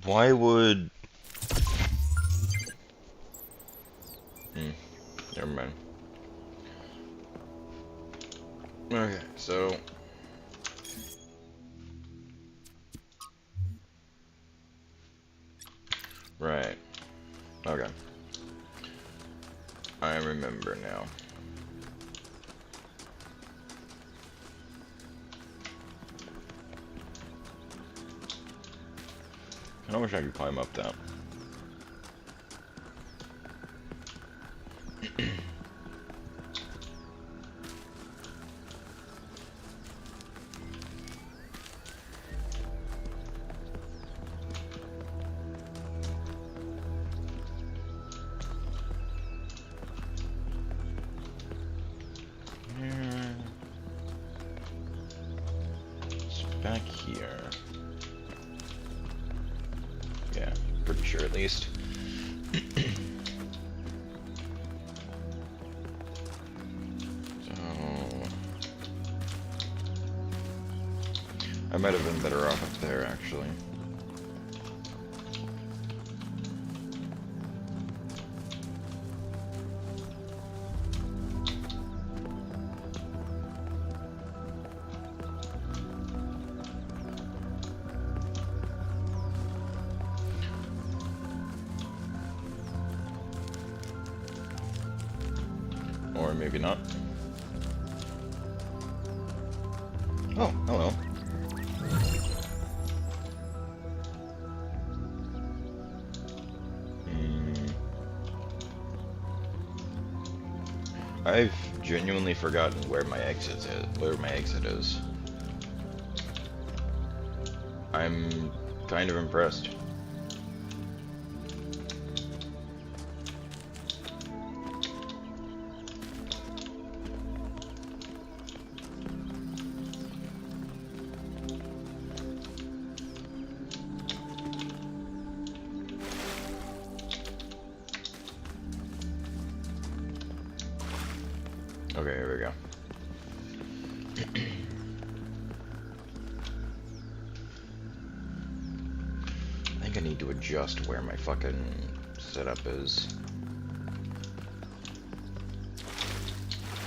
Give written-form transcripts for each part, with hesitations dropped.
Why would... Never mind. Okay, so... Right. Okay. I remember now. I wish I could climb up that. It's back here. Yeah, pretty sure at least. I might have been better off up there, actually. Or maybe not. Oh, hello. I've genuinely forgotten where my exit is. I'm kind of impressed. Okay, here we go. I think I need to adjust where my fucking setup is.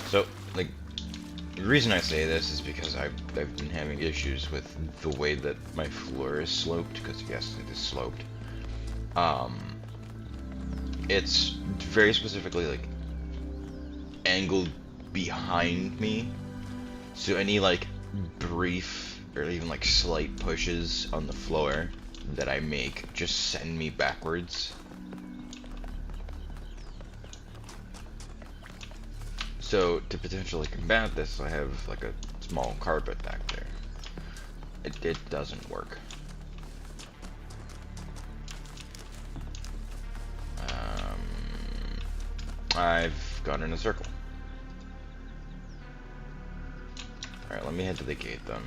So, like, the reason I say this is because I've been having issues with the way that my floor is sloped, because yes, it is sloped. It's very specifically, like, angled behind me, so any like brief or even like slight pushes on the floor that I make just send me backwards. So to potentially combat this, I have like a small carpet back there. It doesn't work. I've gone in a circle. Alright, let me head to the gate then.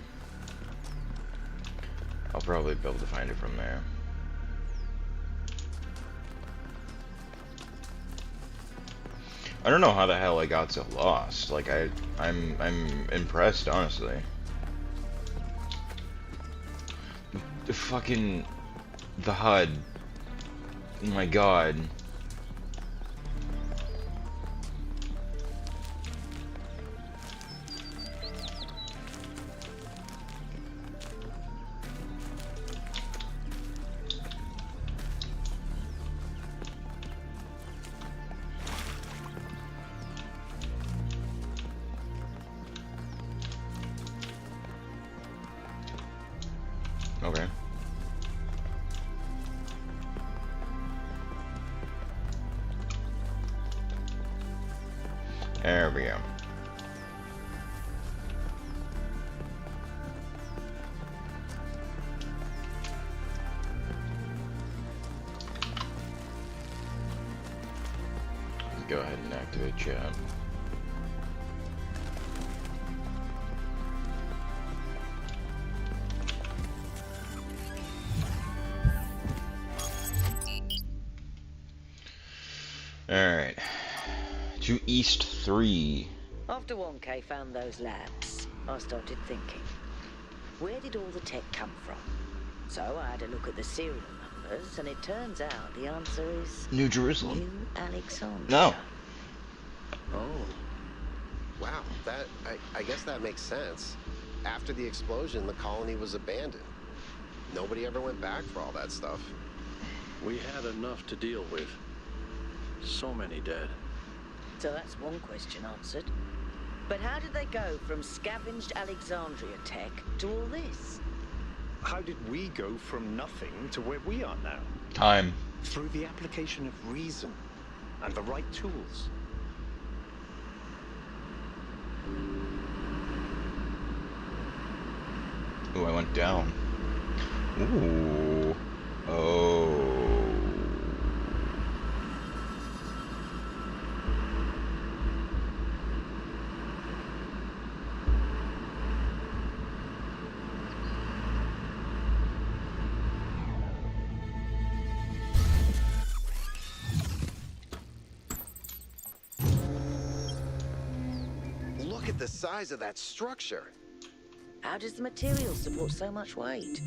I'll probably be able to find it from there. I don't know how the hell I got so lost. Like I'm impressed, honestly. The fucking the HUD. Oh my god. Okay. There we go. Let's go ahead and activate chat. Alright. To East 3. After Wonk found those labs, I started thinking, where did all the tech come from? So I had a look at the serial numbers. numbers, and it turns out the answer is New Jerusalem. New Alexandria. No. Oh. Wow, I guess that makes sense. After the explosion, the colony was abandoned. Nobody ever went back for all that stuff. We had enough to deal with. So many dead. So that's one question answered. But how did they go from scavenged Alexandria tech to all this? How did we go from nothing to where we are now? Time. Through the application of reason and the right tools. Ooh, I went down. Ooh. Oh. Look at the size of that structure. How does the material support so much weight?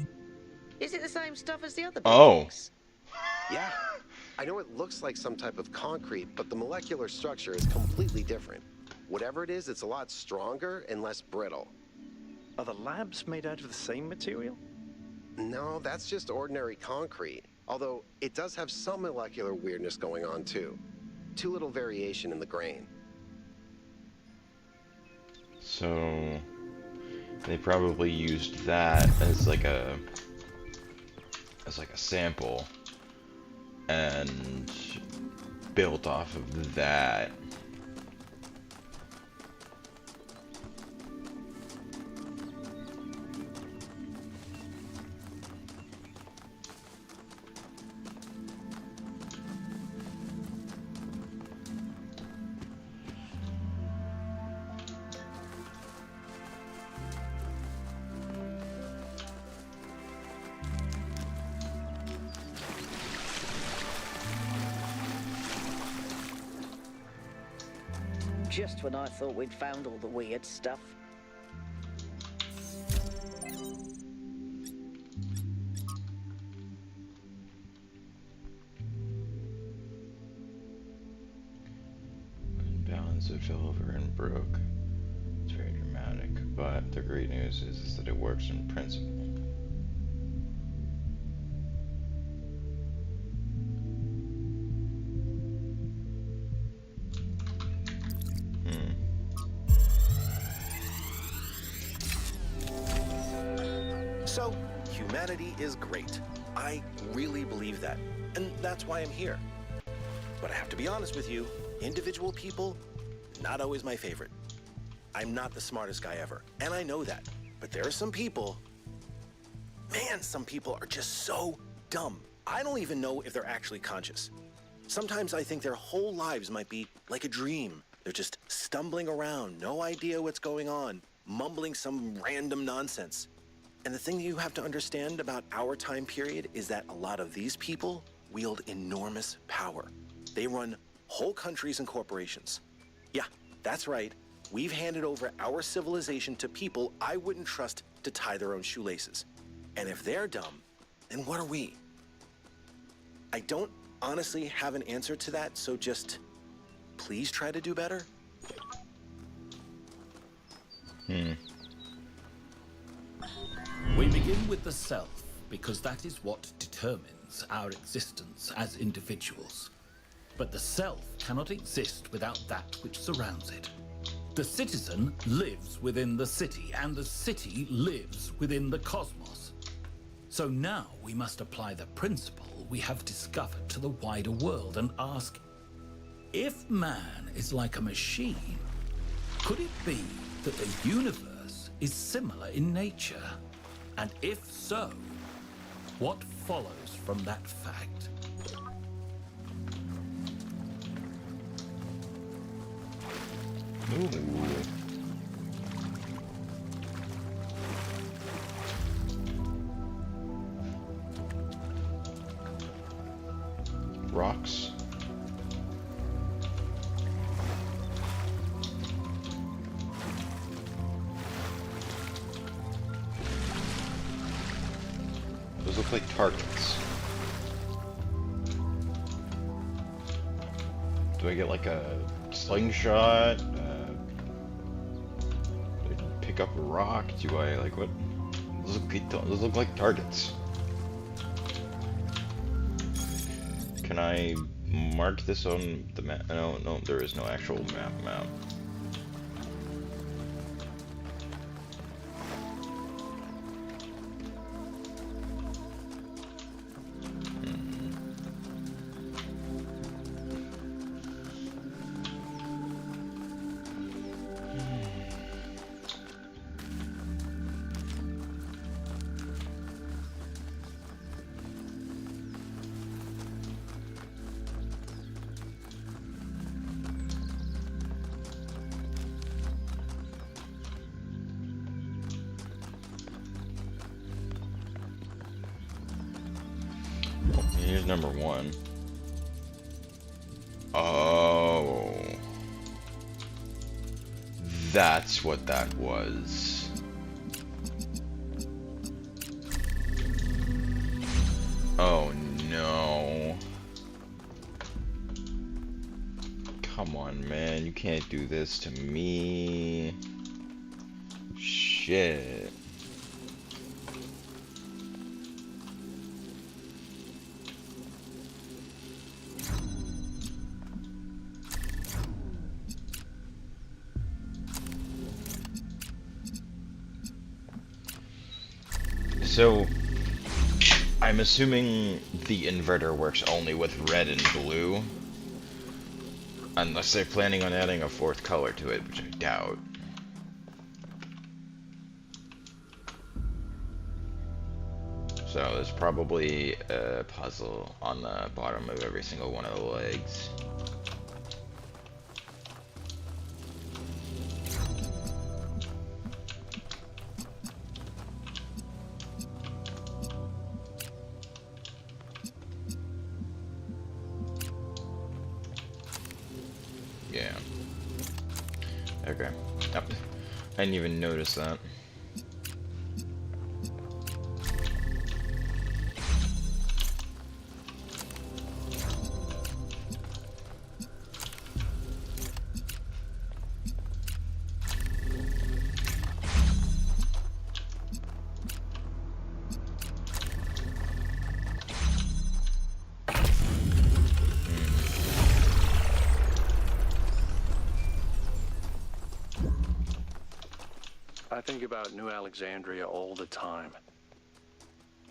Is it the same stuff as the other Oh. buildings? Yeah. I know it looks like some type of concrete, but the molecular structure is completely different. Whatever it is, it's a lot stronger and less brittle. Are the labs made out of the same material? No, that's just ordinary concrete. Although, it does have some molecular weirdness going on, too. Too little variation in the grain. So they probably used that as like a sample and built off of that. Just when I thought we'd found all the weird stuff. Balance it fell over and broke. It's very dramatic, but the great news is that it works in principle. So, humanity is great. I really believe that, and that's why I'm here. But I have to be honest with you, individual people, not always my favorite. I'm not the smartest guy ever, and I know that. But there are some people, man, some people are just so dumb. I don't even know if they're actually conscious. Sometimes I think their whole lives might be like a dream. They're just stumbling around, no idea what's going on, mumbling some random nonsense. And the thing you have to understand about our time period is that a lot of these people wield enormous power. They run whole countries and corporations. Yeah, that's right. We've handed over our civilization to people I wouldn't trust to tie their own shoelaces. And if they're dumb, then what are we? I don't honestly have an answer to that, so just please try to do better. We begin with the self because that is what determines our existence as individuals. But the self cannot exist without that which surrounds it. The citizen lives within the city, and the city lives within the cosmos. So now we must apply the principle we have discovered to the wider world and ask, if man is like a machine, could it be that the universe is similar in nature? And if so, what follows from that fact? Rocks. Those look like targets. Do I get like a slingshot? Pick up a rock? Do I like what? Those look like targets. Can I mark this on the map? No, no, there is no actual map. Here's number 1. Oh. That's what that was. Oh no. Come on, man. You can't do this to me. Shit. So, I'm assuming the inverter works only with red and blue, unless they're planning on adding a 4th color to it, which I doubt. So there's probably a puzzle on the bottom of every single one of the legs. Yeah. Okay. Yep. I didn't even notice that. I think about New Alexandria all the time.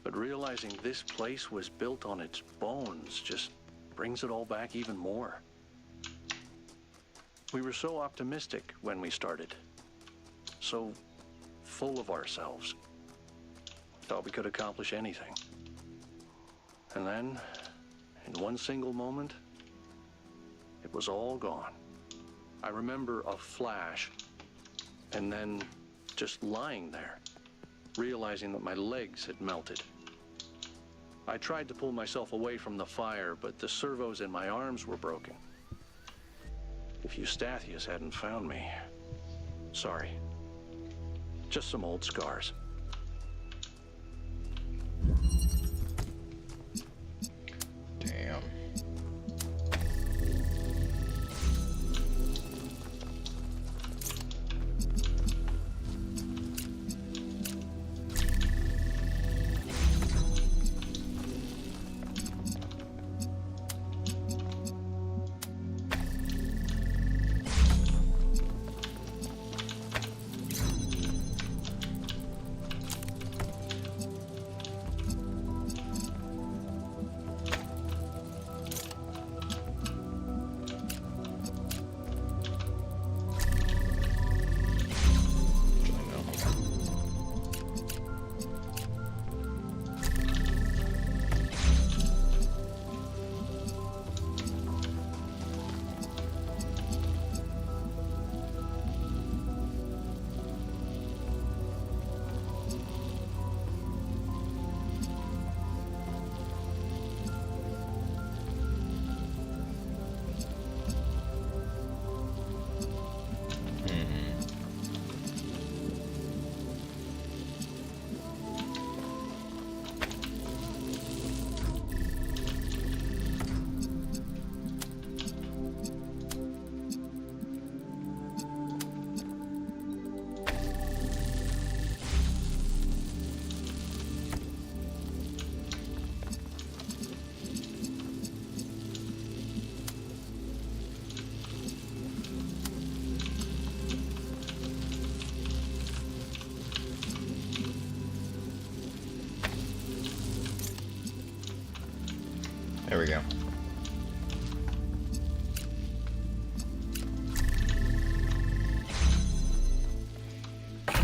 But realizing this place was built on its bones just brings it all back even more. We were so optimistic when we started. So full of ourselves. Thought we could accomplish anything. And then, in one single moment, it was all gone. I remember a flash, and then just lying there, realizing that my legs had melted. I tried to pull myself away from the fire, but the servos in my arms were broken. If Eustathius hadn't found me, sorry. Just some old scars. Damn. There we go.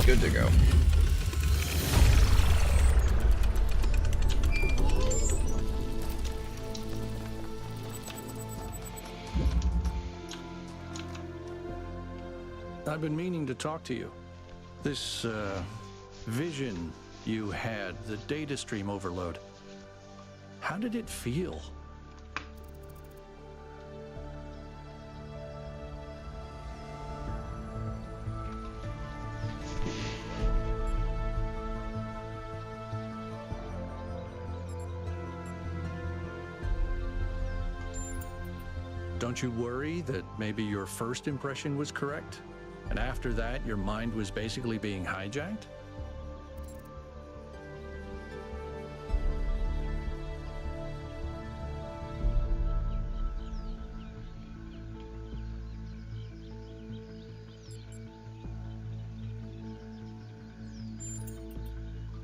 Good to go. I've been meaning to talk to you. This, vision you had, the data stream overload. How did it feel? Don't you worry that maybe your first impression was correct? And after that, your mind was basically being hijacked?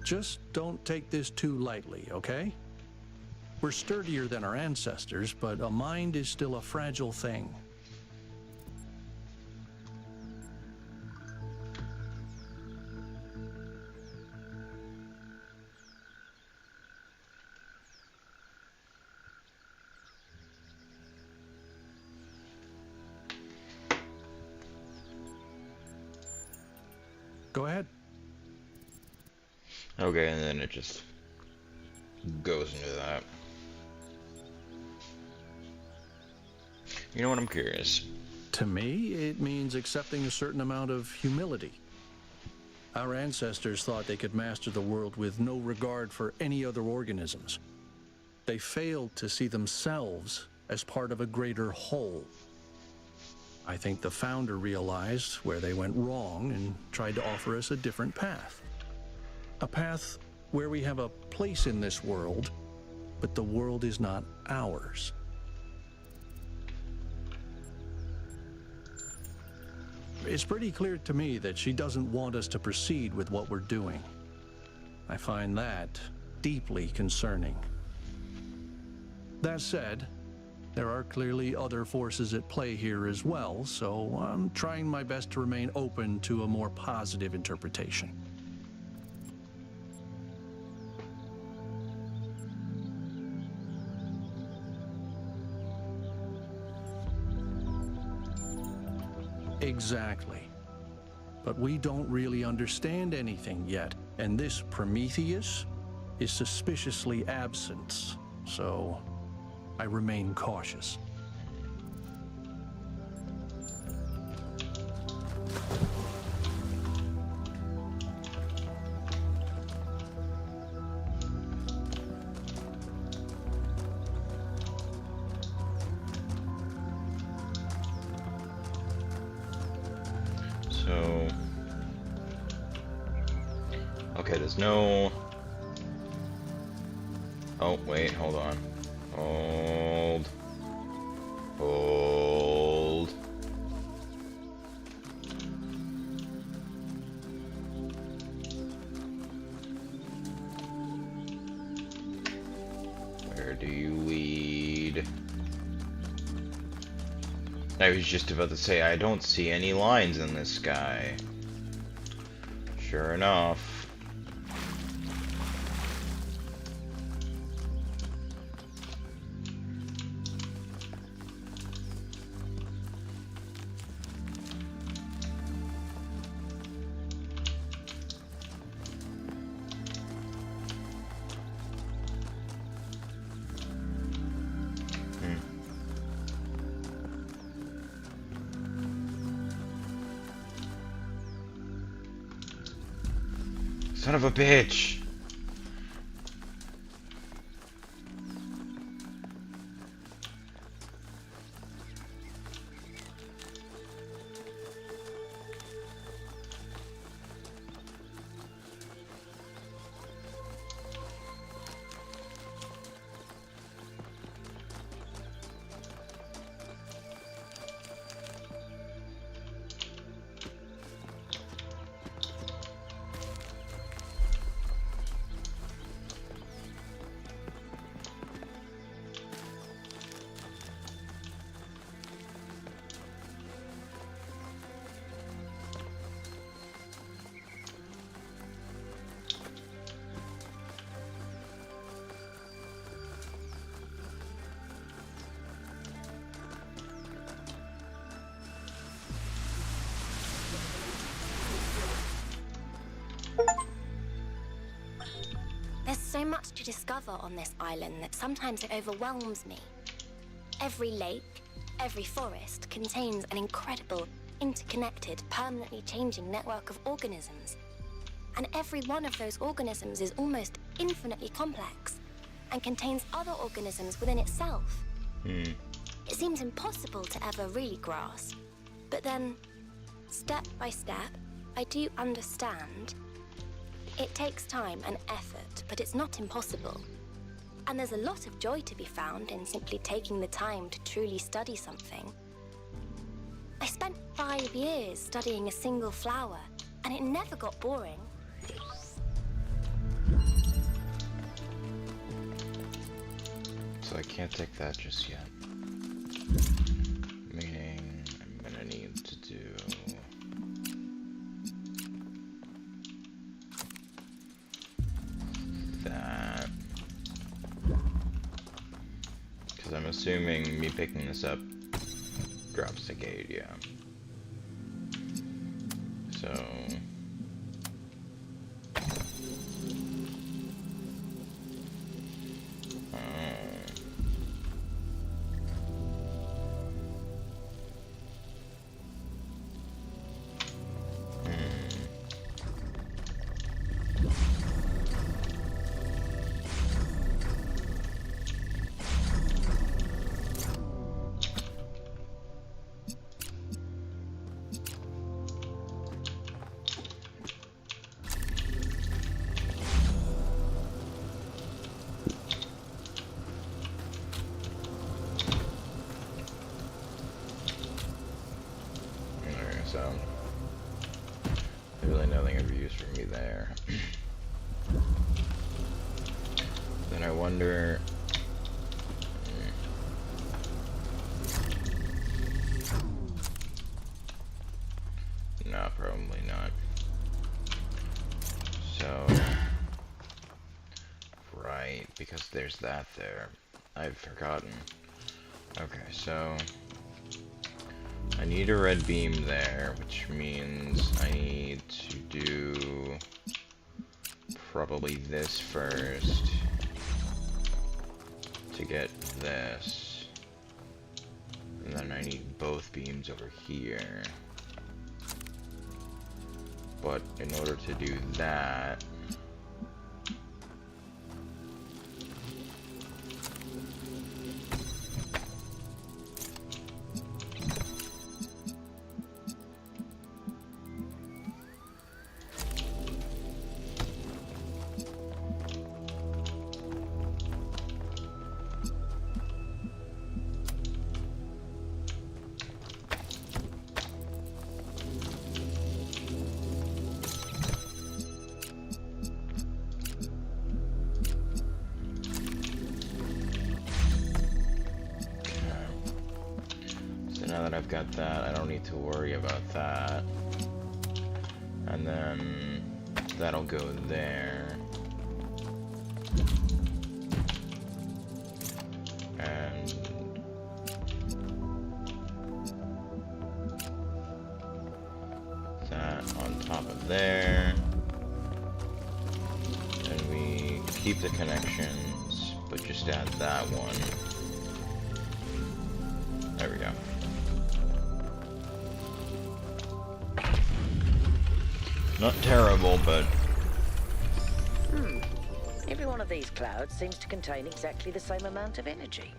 Just don't take this too lightly, okay? We're sturdier than our ancestors, but a mind is still a fragile thing. Go ahead. Okay, and then it just goes into that. You know what, I'm curious. To me, it means accepting a certain amount of humility. Our ancestors thought they could master the world with no regard for any other organisms. They failed to see themselves as part of a greater whole. I think the founder realized where they went wrong and tried to offer us a different path. A path where we have a place in this world, but the world is not ours. It's pretty clear to me that she doesn't want us to proceed with what we're doing. I find that deeply concerning. That said, there are clearly other forces at play here as well, so I'm trying my best to remain open to a more positive interpretation. Exactly. But we don't really understand anything yet, and this Prometheus is suspiciously absent, so I remain cautious. So, okay, there's no... Oh, wait, hold on. Hold. Where do you lead? I was just about to say, I don't see any lines in this sky. Sure enough. Son of a bitch! much to discover on this island that sometimes it overwhelms me. Every lake, every forest contains an incredible, interconnected, permanently changing network of organisms. And every one of those organisms is almost infinitely complex and contains other organisms within itself. It seems impossible to ever really grasp. But then, step by step, I do understand. It takes time and effort, but it's not impossible. And there's a lot of joy to be found in simply taking the time to truly study something. I spent 5 years studying a single flower, and it never got boring. So I can't take that just yet. Meaning I'm gonna need to do that. Because I'm assuming me picking this up drops the gate, yeah. So there's really nothing of use for me there. Then I wonder. No, probably not. So, right, because there's that there. I've forgotten. Okay, so I need a red beam there, which means I need to do probably this first to get this. And then I need both beams over here. But in order to do that, now that I've got that, I don't need to worry about that. And then that'll go there. And that on top of there. And we keep the connections, but just add that one. There we go. Not terrible, but Every one of these clouds seems to contain exactly the same amount of energy.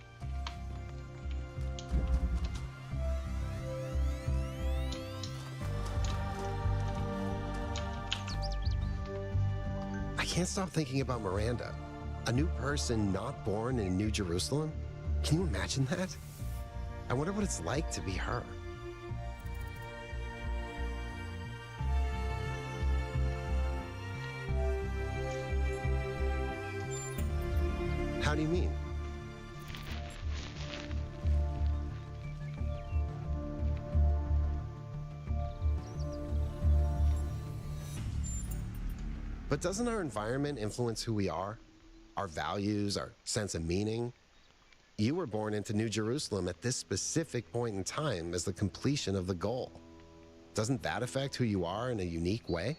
I can't stop thinking about Miranda. A new person not born in New Jerusalem? Can you imagine that? I wonder what it's like to be her. How do you mean? But doesn't our environment influence who we are? Our values, our sense of meaning? You were born into New Jerusalem at this specific point in time as the completion of the goal. Doesn't that affect who you are in a unique way?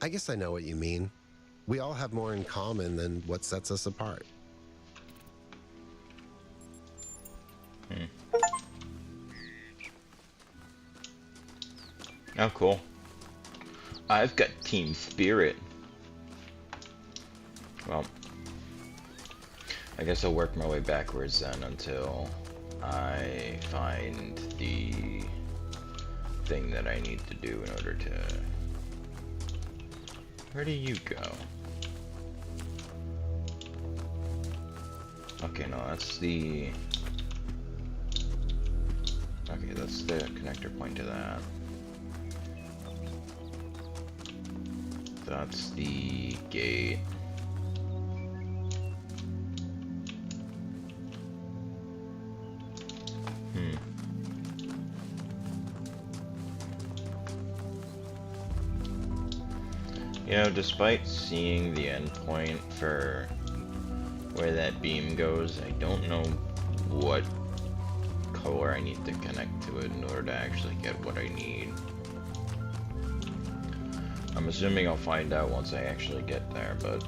I guess I know what you mean. We all have more in common than what sets us apart. Oh, cool. I've got team spirit. Well, I guess I'll work my way backwards then until I find the thing that I need to do in order to... Where do you go? Okay, no, that's the... Okay, that's the connector point to that. That's the gate. You know, despite seeing the endpoint for where that beam goes, I don't know what color I need to connect to it in order to actually get what I need. I'm assuming I'll find out once I actually get there, but...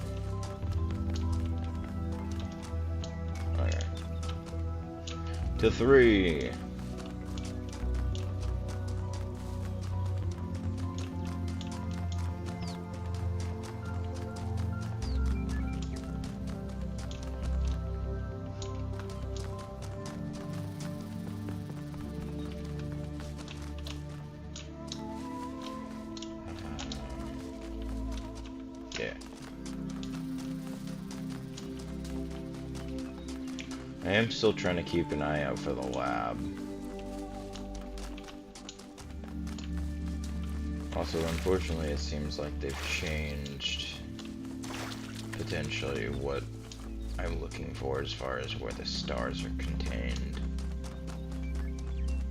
Okay. To 3! Yeah. I am still trying to keep an eye out for the lab. Also, unfortunately, it seems like they've changed potentially what I'm looking for as far as where the stars are contained.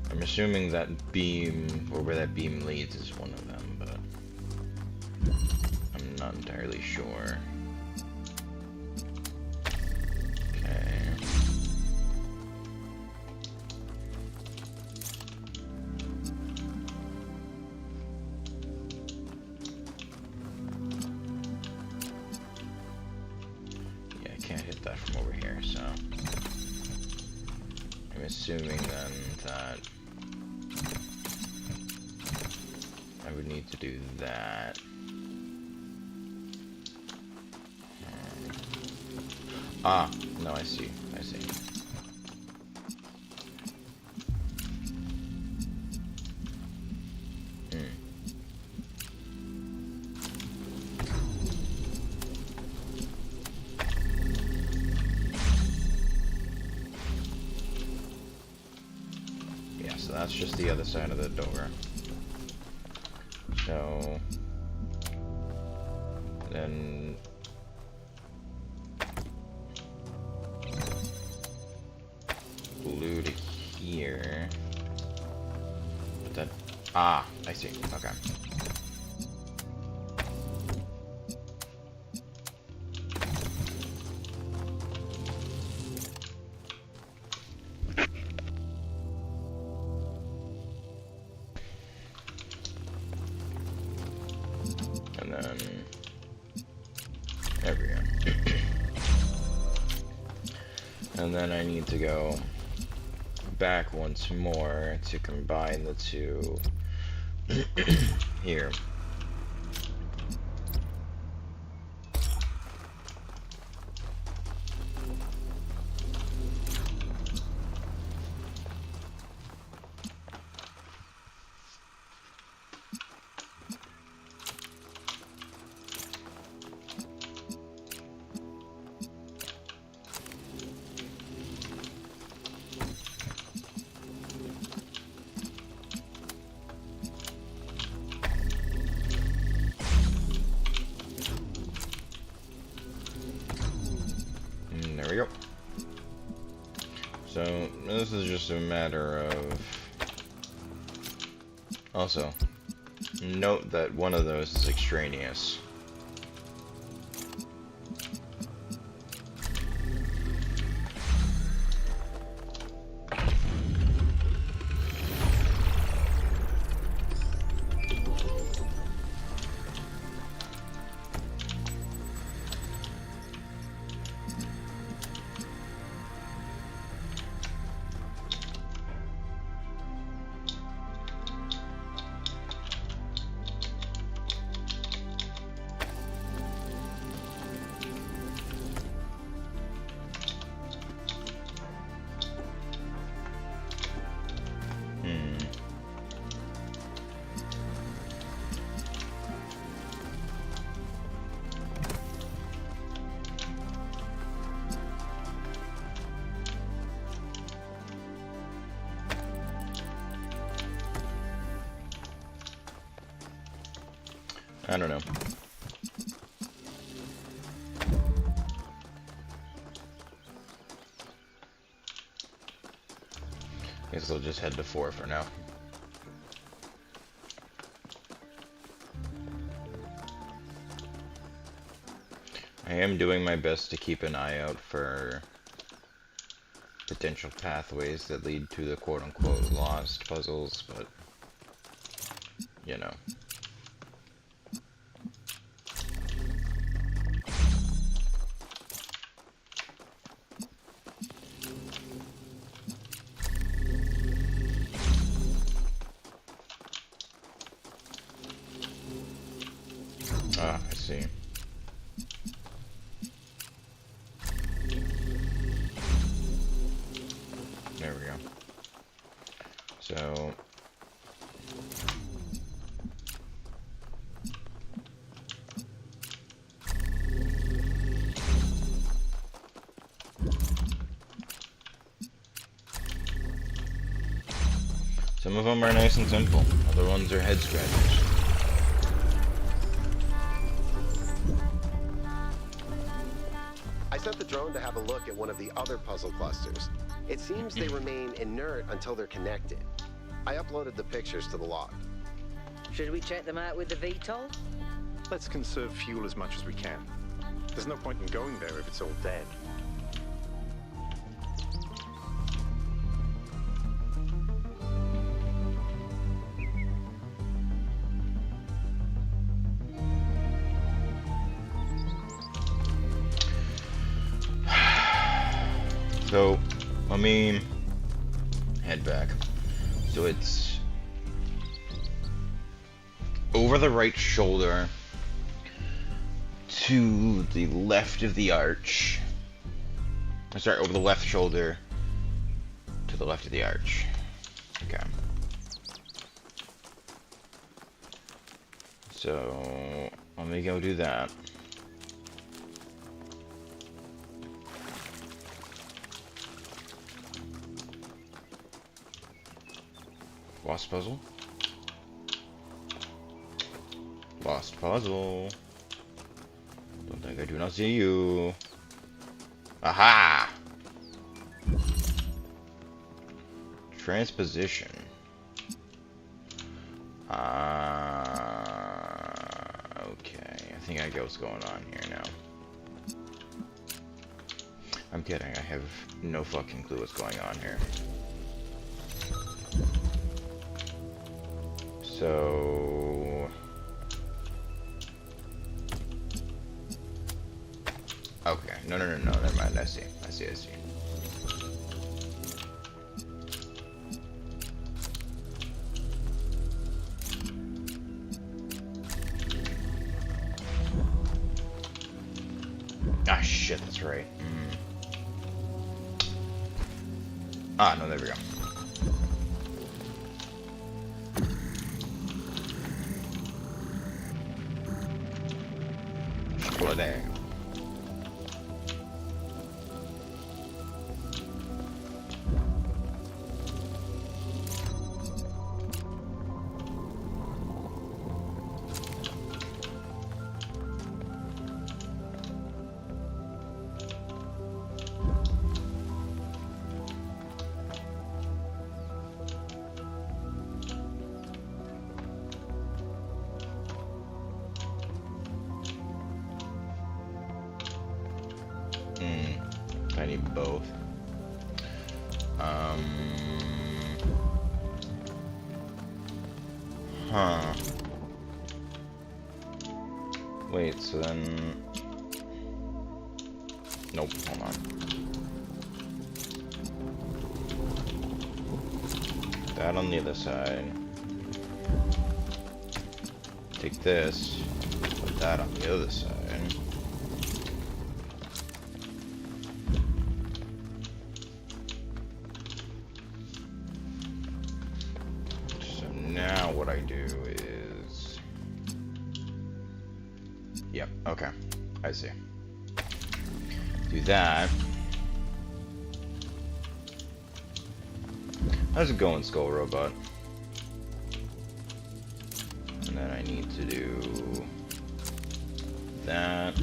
I'm assuming that beam, or where that beam leads, is one of them, but I'm not entirely sure. Okay. Yeah, I can't hit that from over here, so I'm assuming then that I would need to do that. Ah, no, I see. I see. Yeah, so that's just the other side of the door. So then blue to here. That, ah, I see. Okay. And then there we go. And then I need to go back once more to combine the two here. There we go. So this is just a matter of... Also, note that one of those is extraneous. I don't know. Guess I'll just head to 4 for now. I am doing my best to keep an eye out for potential pathways that lead to the quote-unquote lost puzzles, but, you know. Ah, I see. There we go. So... some of them are nice and simple, other ones are head scratchers. I sent the drone to have a look at one of the other puzzle clusters. It seems they remain inert until they're connected. I uploaded the pictures to the log. Should we check them out with the VTOL? Let's conserve fuel as much as we can. There's no point in going there if it's all dead. So, let me head back. So it's over the right shoulder to the left of the arch. I'm sorry, over the left shoulder to the left of the arch. Okay. So, let me go do that. Lost puzzle. Lost puzzle. Don't think I do not see you. Aha! Transposition. Okay, I think I get what's going on here now. I'm kidding, I have no fucking clue what's going on here. So... okay, no, never mind, I see. Ah, shit, that's right. Ah, no, there we go. There. I need both. Huh. Wait, so then... nope, hold on. That on the other side. Take this, put that on the other side. Now what I do is... yep, okay. I see. Do that. How's it going, Skull Robot? And then I need to do that.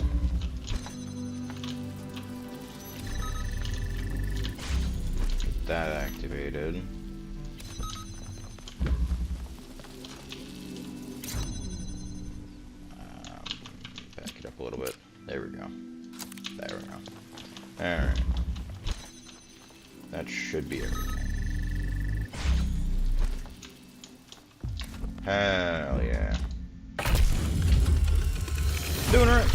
Get that activated. Back it up a little bit. There we go. There we go. Alright. That should be everything. Hell yeah. Doing it right.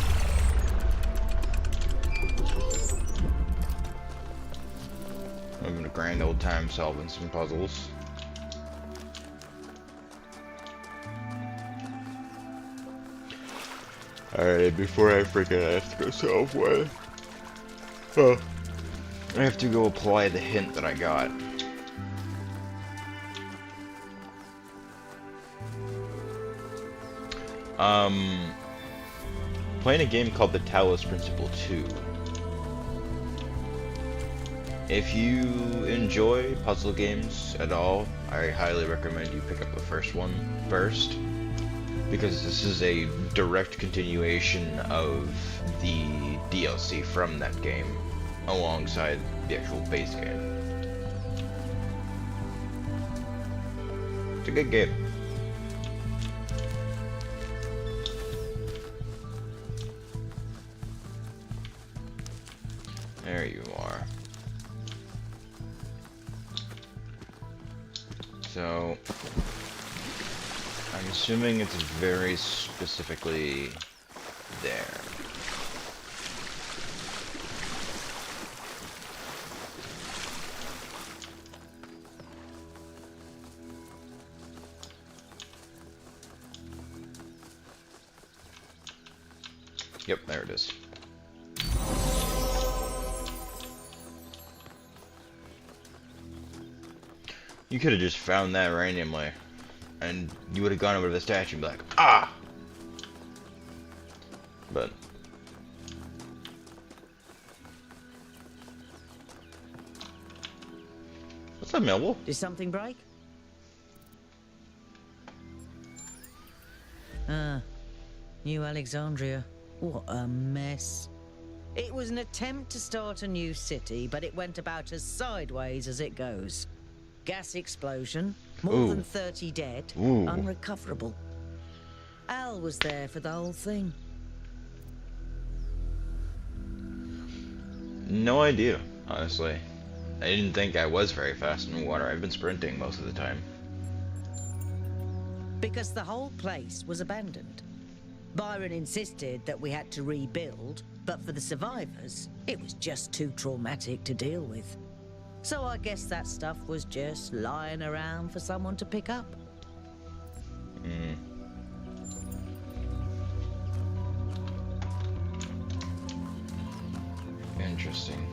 Having a grand old time solving some puzzles. Alright, before I freaking have to go solve one. Oh. I have to go apply the hint that I got. Playing a game called the Talos Principle 2. If you enjoy puzzle games at all, I highly recommend you pick up the first one first, because this is a direct continuation of the DLC from that game, alongside the actual base game. It's a good game. There you are. So, I'm assuming it's very specifically there. Yep, there it is. You could have just found that randomly, and you would have gone over to the statue and be like, ah! But... what's up, Millwall? Did something break? Ah, New Alexandria. What a mess. It was an attempt to start a new city, but it went about as sideways as it goes. Gas explosion, more than 30 dead, unrecoverable. Al was there for the whole thing. No idea, honestly. I didn't think I was very fast in water. I've been sprinting most of the time. Because the whole place was abandoned. Byron insisted that we had to rebuild, but for the survivors, it was just too traumatic to deal with. So I guess that stuff was just lying around for someone to pick up. Interesting.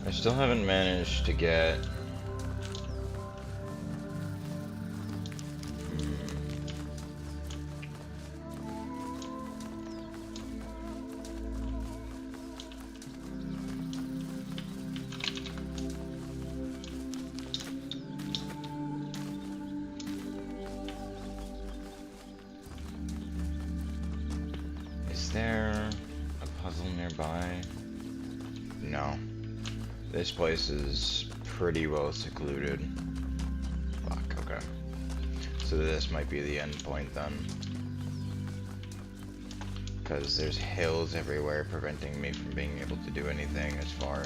I still haven't managed to get... Is there a puzzle nearby? No. This place is pretty well secluded. Fuck, okay. So this might be the end point then. Because there's hills everywhere preventing me from being able to do anything as far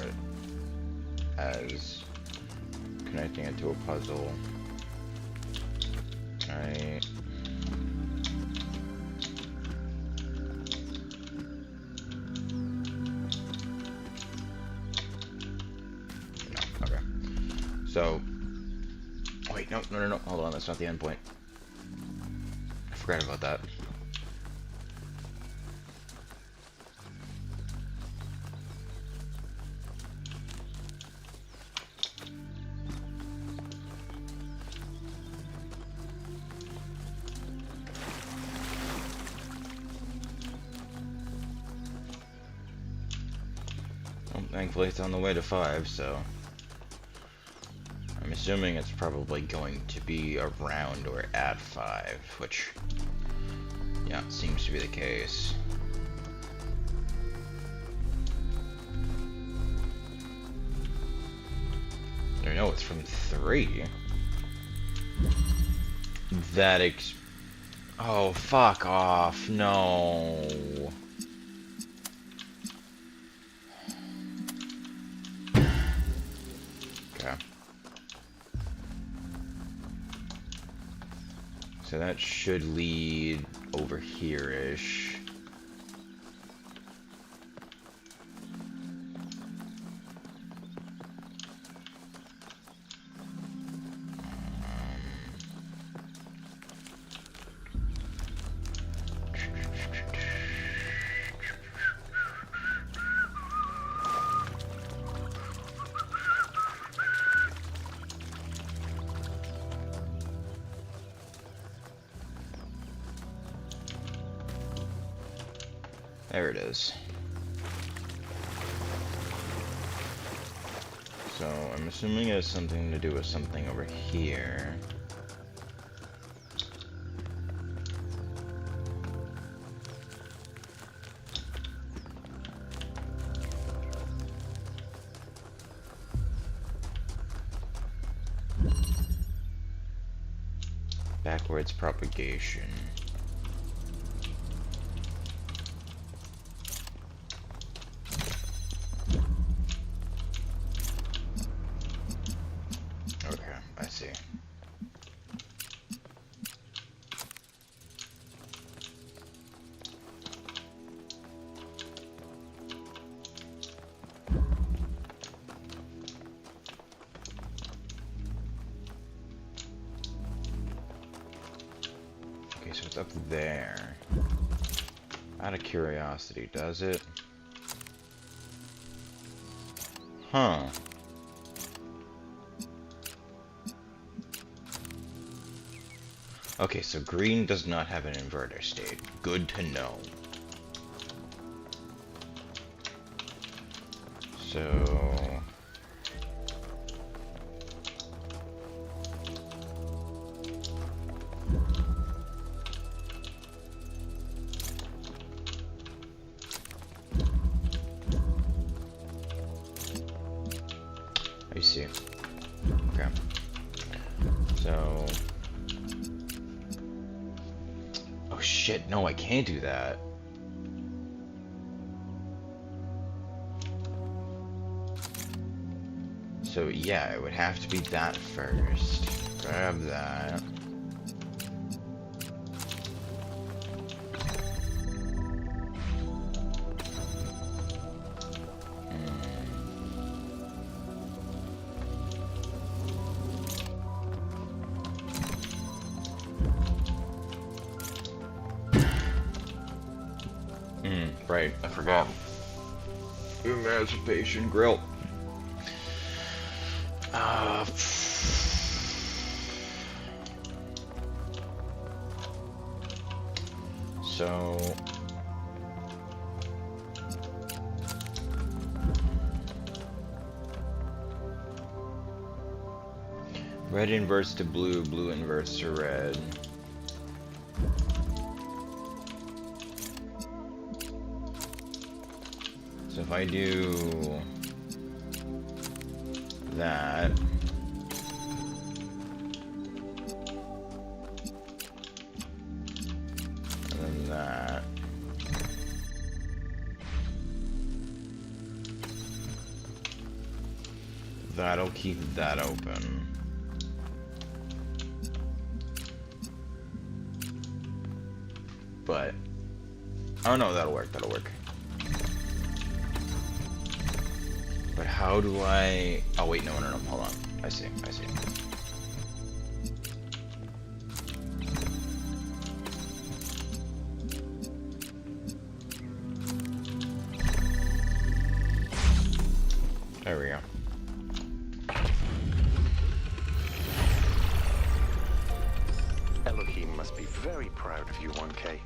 as connecting it to a puzzle. Right. So, wait, no, hold on, that's not the end point. I forgot about that. thankfully it's on the way to 5, so I'm assuming it's probably going to be around or at 5, which, yeah, seems to be the case. I know it's from 3. Oh, fuck off, no. Okay. So that should lead over here-ish. There it is. So I'm assuming it has something to do with something over here. Backwards propagation. I see. Okay, so it's up there. Out of curiosity, does it? Huh. Okay, so green does not have an inverter state. Good to know. So... I see. Okay. So... Oh shit, no, I can't do that. So yeah, it would have to be that first. Grab that. Right, I forgot. Emancipation Grill. So... red inverts to blue, blue inverts to red. So if I do that, and then that, that'll keep that open. But, oh no, that'll work, that'll work. But how do I... Oh wait, no, hold on. I see. There we go. Elohim must be very proud of you, 1K.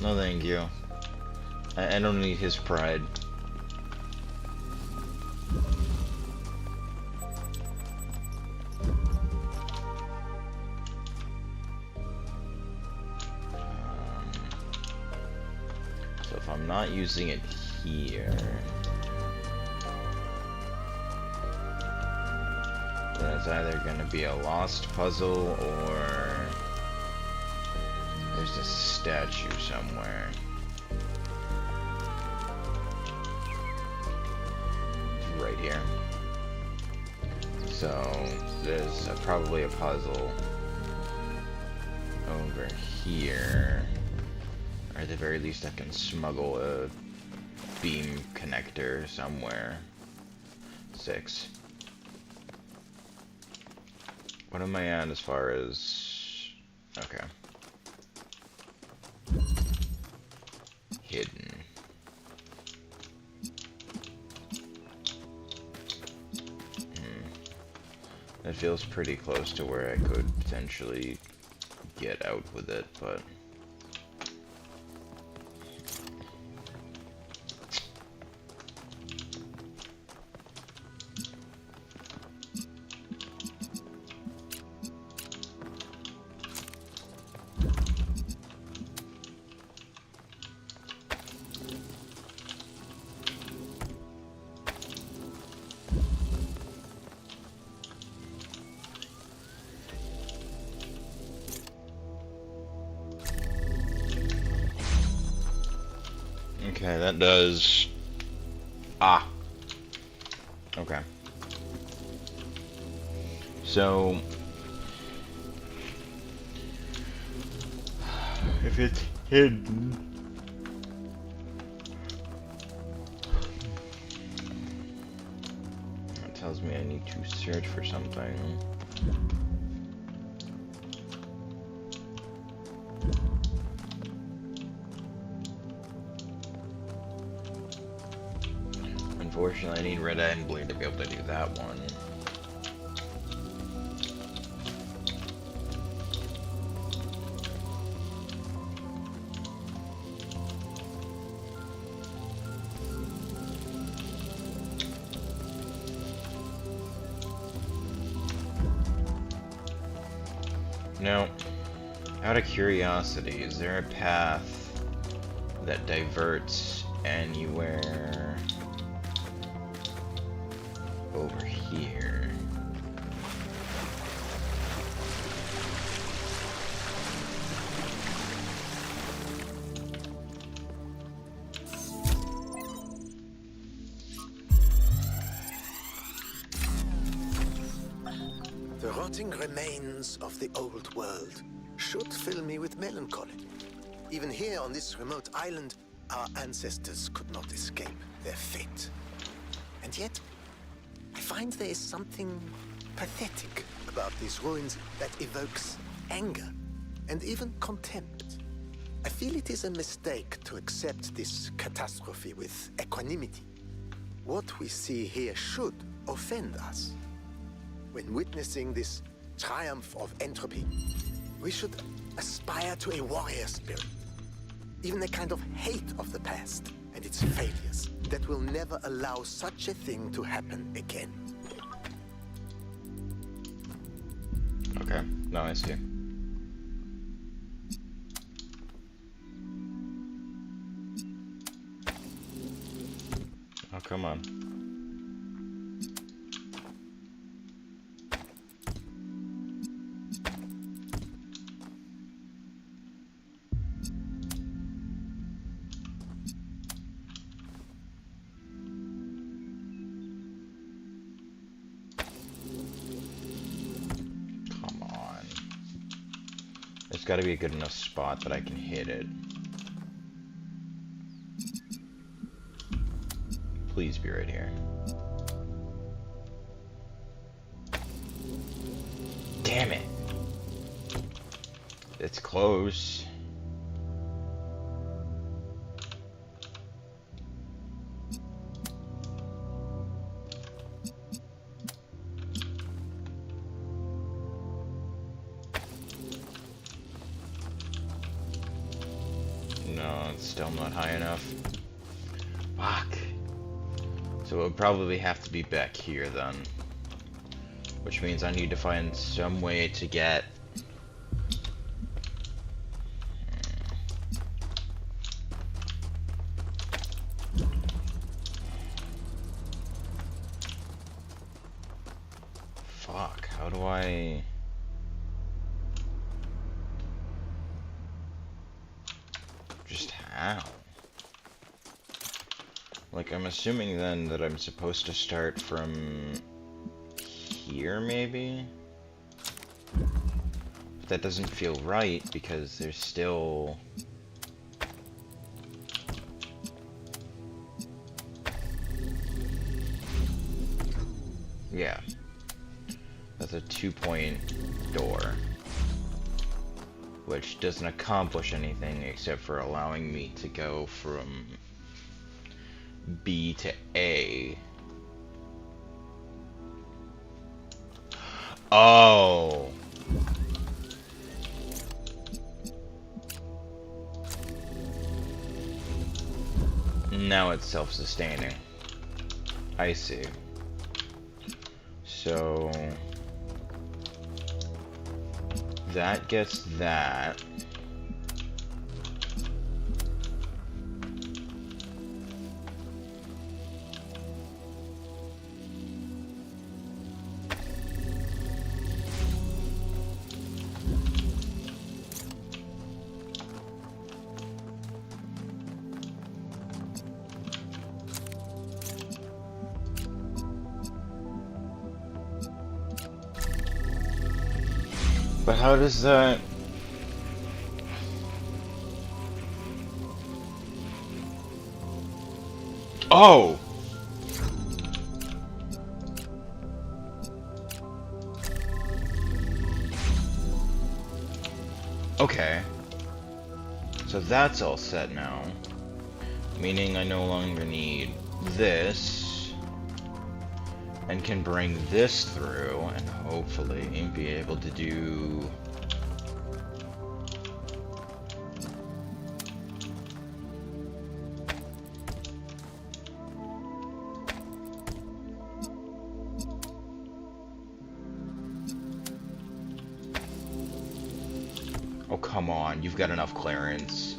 No thank you. I don't need his pride. not using it here. Then it's either gonna be a lost puzzle or there's a statue somewhere. It's right here. So there's probably a puzzle over here. Or at the very least I can smuggle a beam connector somewhere. 6. What am I at as far as... Okay. Hidden. That feels pretty close to where I could potentially get out with it, but... Okay, that does... Ah! Okay. So... if it's hidden... that tells me I need to search for something. Unfortunately, I need red and blue to be able to do that one. Now, out of curiosity, is there a path that diverts anywhere over here? The rotting remains of the old world should fill me with melancholy. Even here on this remote island, our ancestors could not escape their fate. And yet, I find there is something pathetic about these ruins that evokes anger and even contempt. I feel it is a mistake to accept this catastrophe with equanimity. What we see here should offend us. When witnessing this triumph of entropy, we should aspire to a warrior spirit, even a kind of hate of the past and its failures that will never allow such a thing to happen again. Okay, now I see. Oh, come on. It's got to be a good enough spot that I can hit it. Please be right here. Damn it! It's close. No, it's still not high enough. Fuck. So it would probably have to be back here then. Which means I need to find some way to get... do I... Just how? Like, I'm assuming then that I'm supposed to start from here, maybe? But that doesn't feel right, because there's still... Yeah. That's a 2-point door. Which doesn't accomplish anything except for allowing me to go from B to A. Oh! Now it's self-sustaining. I see. So... that gets that. But how does that... Oh! Okay. So that's all set now. Meaning I no longer need this. And can bring this through, and hopefully be able to do... Oh, come on, you've got enough clearance.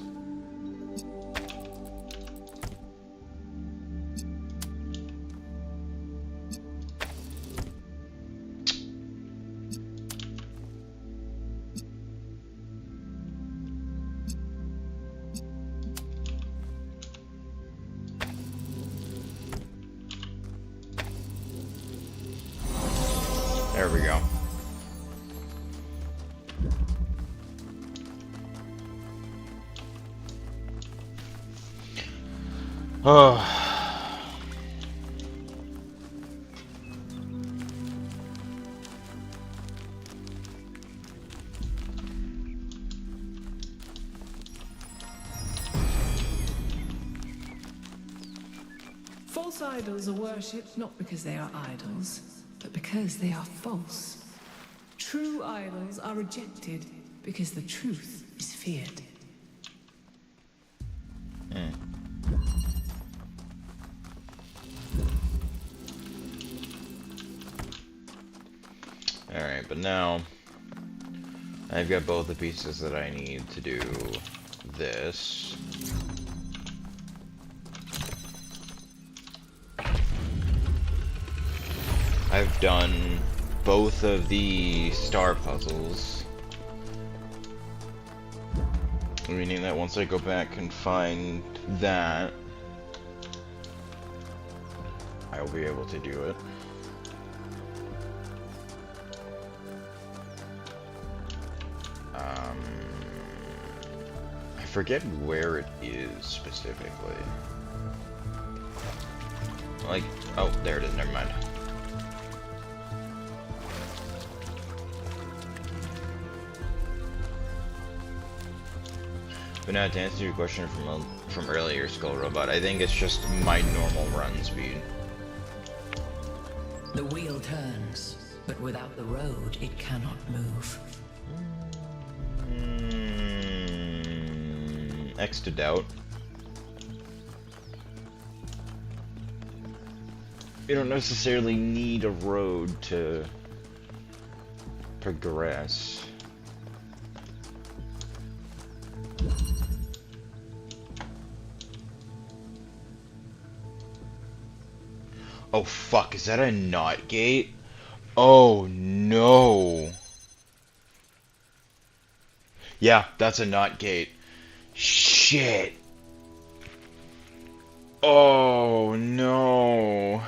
There we go. Oh. False idols are worshipped not because they are idols, but because they are false. True idols are rejected because the truth is feared. Alright, but now I've got both the pieces that I need to do this. I've done both of the star puzzles, meaning that once I go back and find that, I will be able to do it. I forget where it is specifically. Like, oh, there it is, never mind. But now, to answer your question from earlier, Skull Robot, I think it's just my normal run speed. The wheel turns, but without the road, it cannot move. X to doubt. You don't necessarily need a road to progress. Oh fuck, is that a knot gate? Oh no. Yeah, that's a not gate. Shit. Oh no.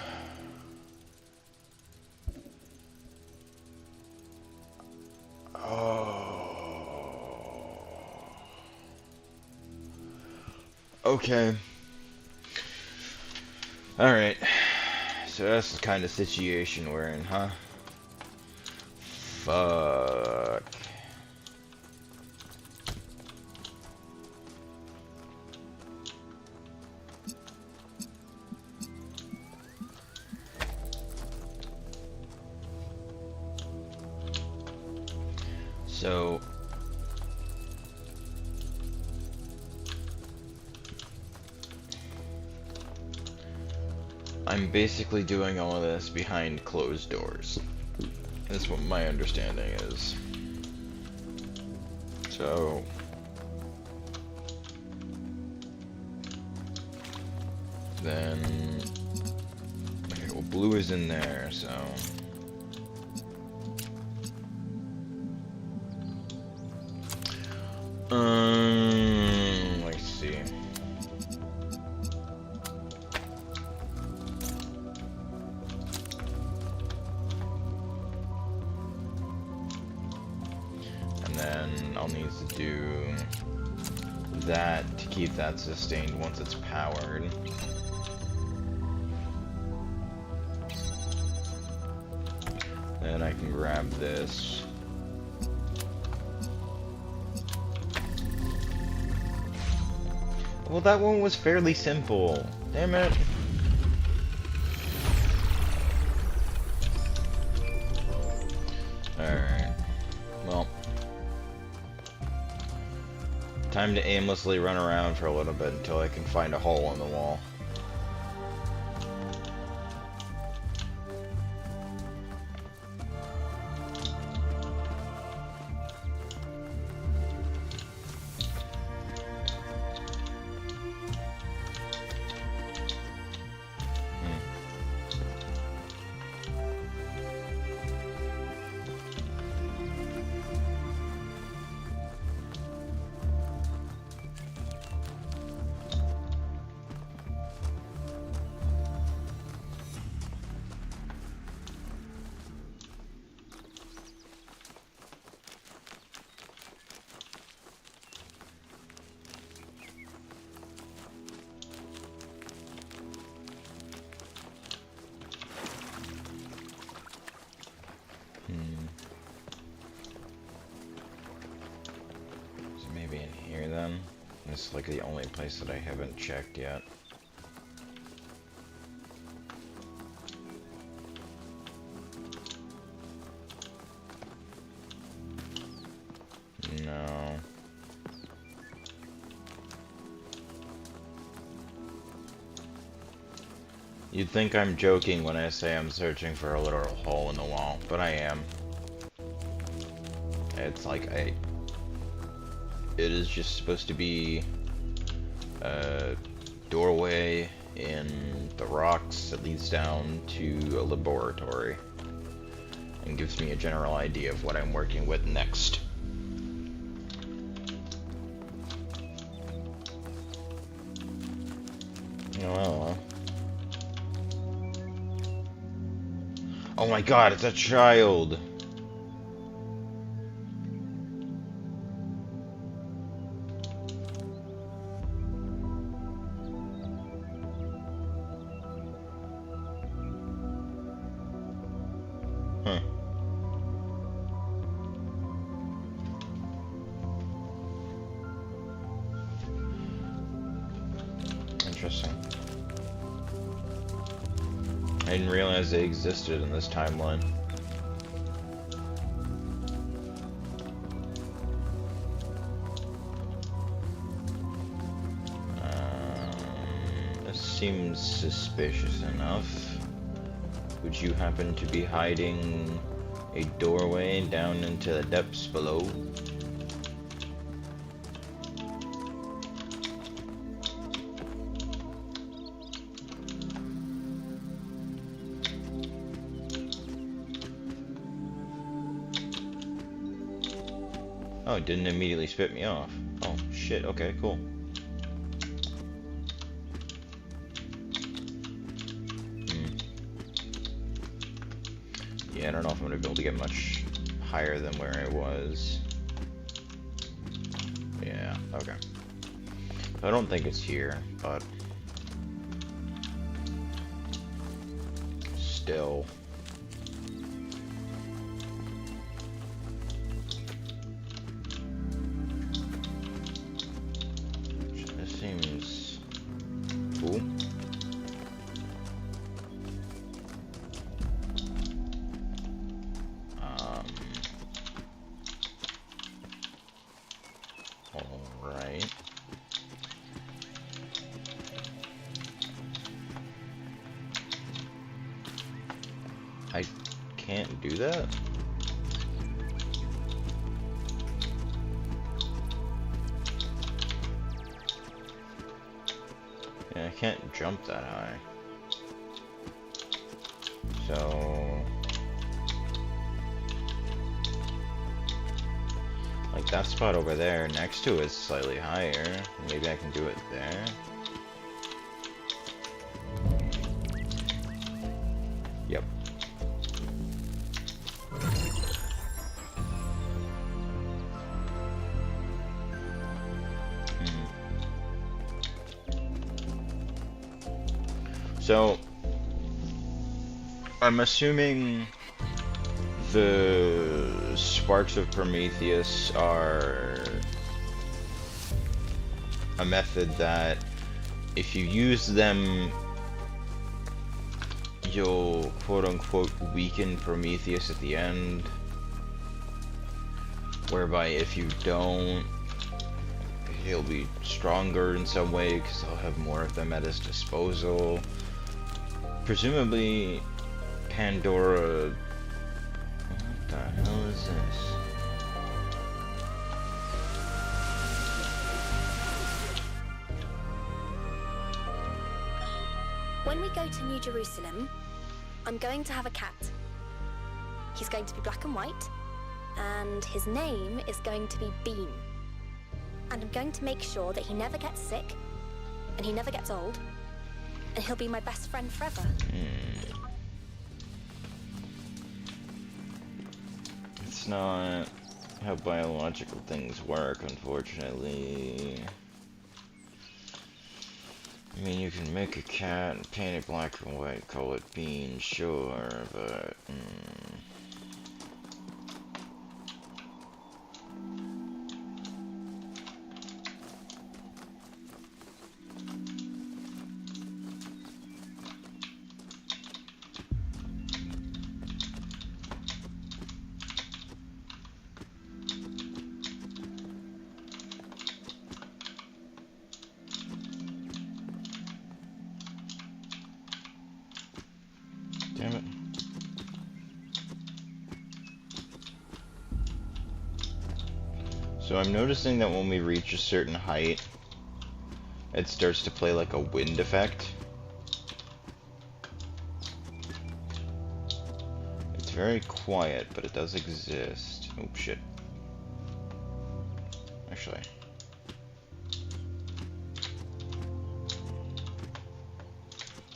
Oh. Okay. Alright. So that's the kind of situation we're in, huh? Fuck. So I'm basically doing all of this behind closed doors. That's what my understanding is. So then, okay, well, blue is in there, so let's see. And then I'll need to do that to keep that sustained once it's powered. Then I can grab this. Well, that one was fairly simple. Damn it. Alright. Well. Time to aimlessly run around for a little bit until I can find a hole in the wall. So maybe in here then? This is like the only place that I haven't checked yet. No. You'd think I'm joking when I say I'm searching for a literal hole in the wall, but I am. It's like it is just supposed to be a doorway in the rocks that leads down to a laboratory and gives me a general idea of what I'm working with next. Oh. Oh my god, it's a child! Huh. Interesting. I didn't realize they existed in this timeline. This seems suspicious enough. Would you happen to be hiding a doorway down into the depths below? Oh, it didn't immediately spit me off. Oh, shit. Okay, cool. Yeah, I don't know if I'm gonna be able to get much higher than where I was. Yeah, okay. I don't think it's here, but still. This seems cool. Alright. I can't do that? Yeah, I can't jump that high. So... like that spot over there next to it's slightly higher. Maybe I can do it there. Yep. So, I'm assuming the sparks of Prometheus are a method that if you use them, you'll quote-unquote weaken Prometheus at the end, whereby if you don't, he'll be stronger in some way because he'll have more of them at his disposal. Presumably Pandora... what the hell is this? When we go to New Jerusalem, I'm going to have a cat. He's going to be black and white, and his name is going to be Bean. And I'm going to make sure that he never gets sick, and he never gets old, and he'll be my best friend forever. It's not how biological things work, unfortunately. I mean, you can make a cat and paint it black and white, call it Bean, sure, but... damn it. So I'm noticing that when we reach a certain height, it starts to play like a wind effect. It's very quiet, but it does exist. Oh shit. Actually.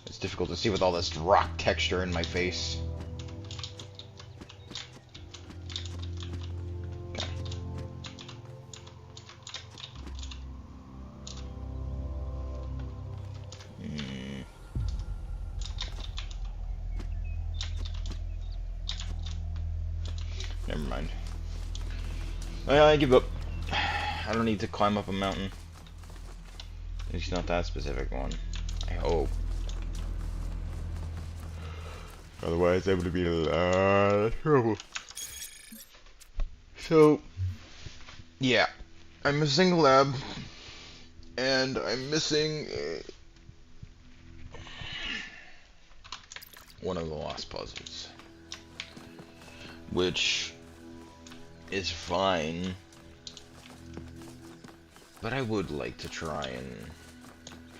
It's difficult to see with all this rock texture in my face. Okay. Never mind. I give up. I don't need to climb up a mountain. At least not that specific one. I hope. Otherwise, I would be in a lot of trouble. So, yeah. I'm missing a lab. And I'm missing one of the lost puzzles. Which is fine. But I would like to try and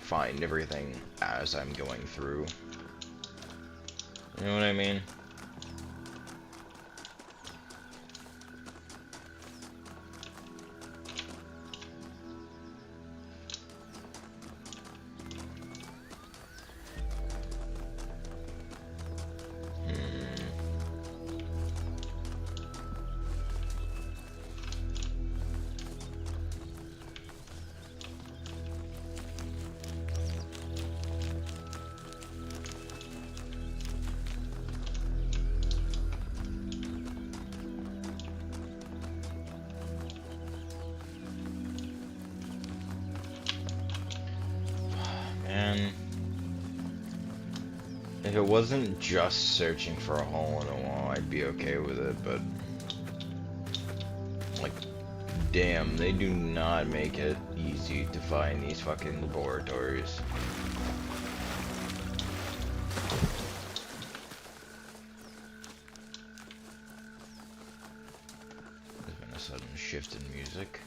find everything as I'm going through. You know what I mean? it wasn't just searching for a hole in a wall, I'd be okay with it, but... Like, damn, they do not make it easy to find these fucking laboratories. There's been a sudden shift in music.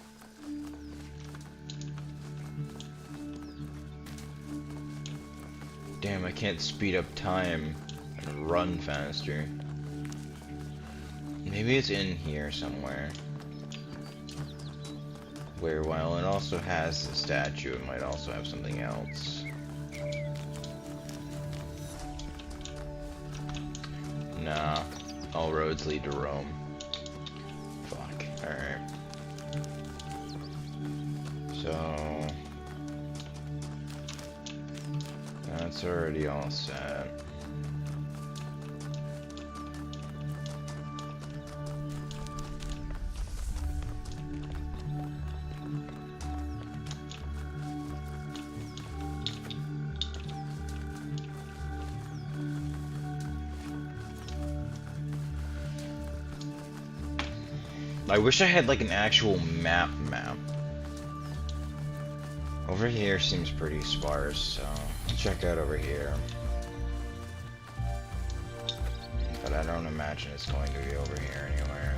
Damn, I can't speed up time and run faster. Maybe it's in here somewhere. Where while it also has the statue, it might also have something else. Nah, all roads lead to Rome. Fuck, alright. So... that's already all set. I wish I had like an actual map. Over here seems pretty sparse, so let's check out over here. But I don't imagine it's going to be over here anywhere.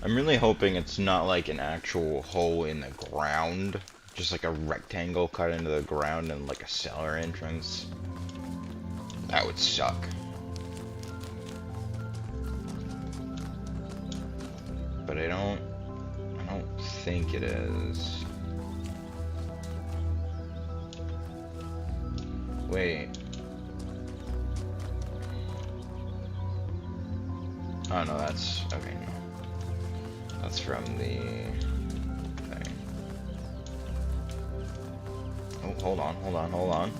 I'm really hoping it's not like an actual hole in the ground, just like a rectangle cut into the ground and like a cellar entrance. That would suck. But I don't think it is. Wait. Oh no, that's okay. No. That's from the thing. Oh, hold on.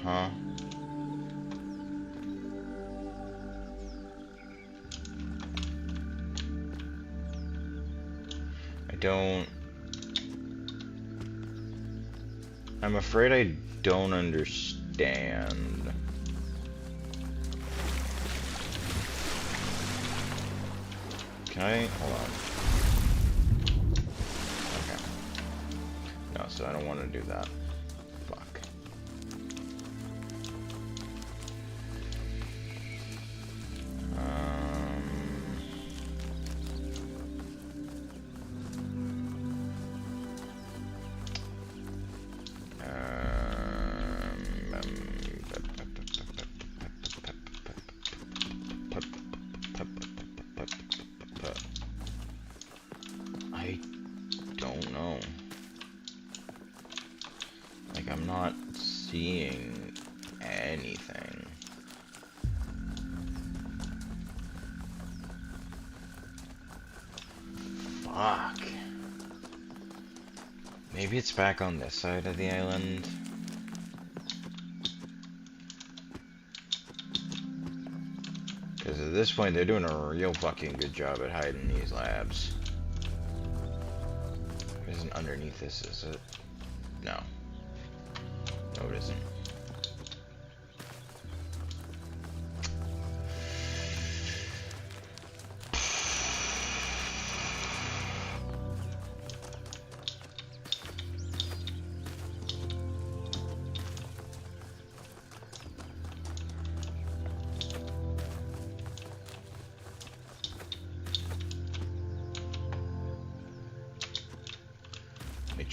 Huh? I'm afraid I don't understand. Can I? Hold on. Okay. No, so I don't want to do that. Fuck. I don't know. Like, I'm not seeing anything. Fuck. Maybe it's back on this side of the island. Because at this point, they're doing a real fucking good job at hiding these labs. It isn't underneath this, is it? No. No, it isn't.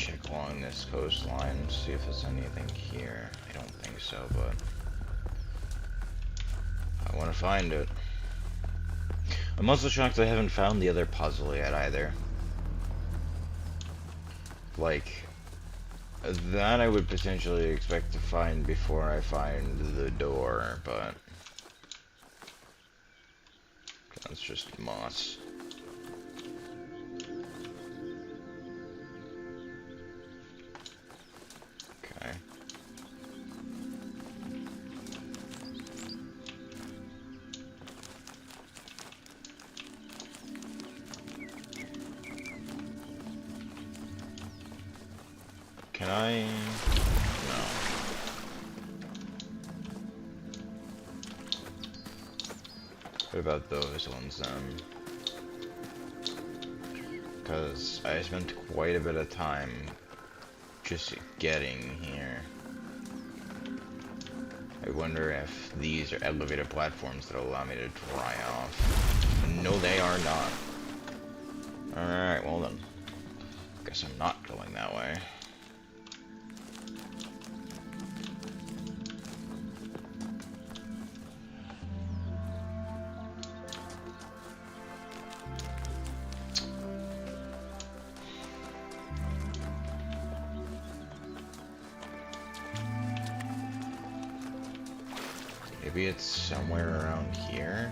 check along this coastline, see if there's anything here. I don't think so, but I want to find it. I'm also shocked I haven't found the other puzzle yet either. Like, that I would potentially expect to find before I find the door, but that's just moss. Okay. Can I? No. What about those ones then? Because I spent quite a bit of time just getting here. I wonder if these are elevated platforms that allow me to dry off. No, they are not. Alright, well then. Guess I'm not going that way. Maybe it's somewhere around here.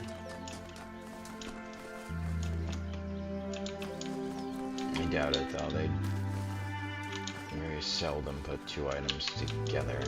I doubt it though, they very seldom put two items together.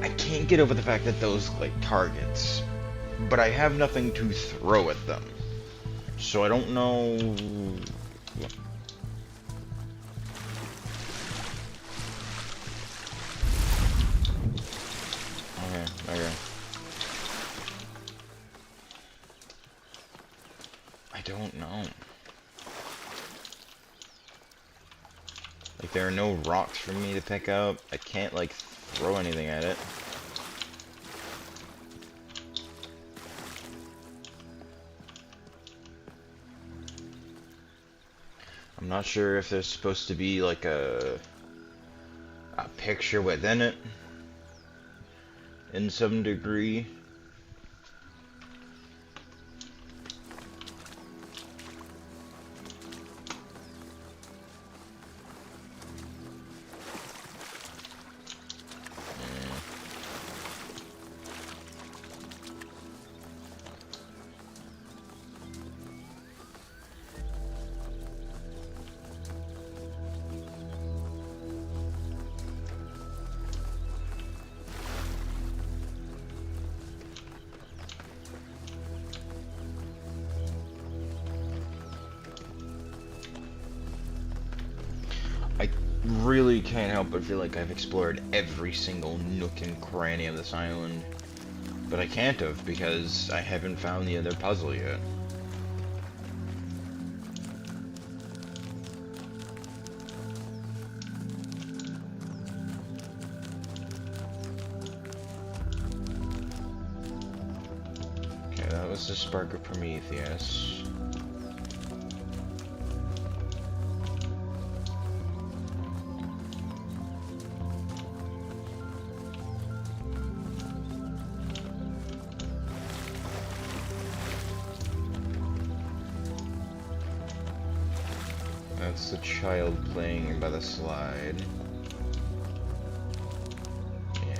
I can't get over the fact that those like targets, but I have nothing to throw at them, so I don't know. Okay. I don't know. Like, there are no rocks for me to pick up. I can't, like, throw anything at it. I'm not sure if there's supposed to be, like, a picture within it. In some degree. Really can't help but feel like I've explored every single nook and cranny of this island. But I can't have, because I haven't found the other puzzle yet. Okay, that was the Spark of Prometheus. That's the child playing by the slide. Yeah.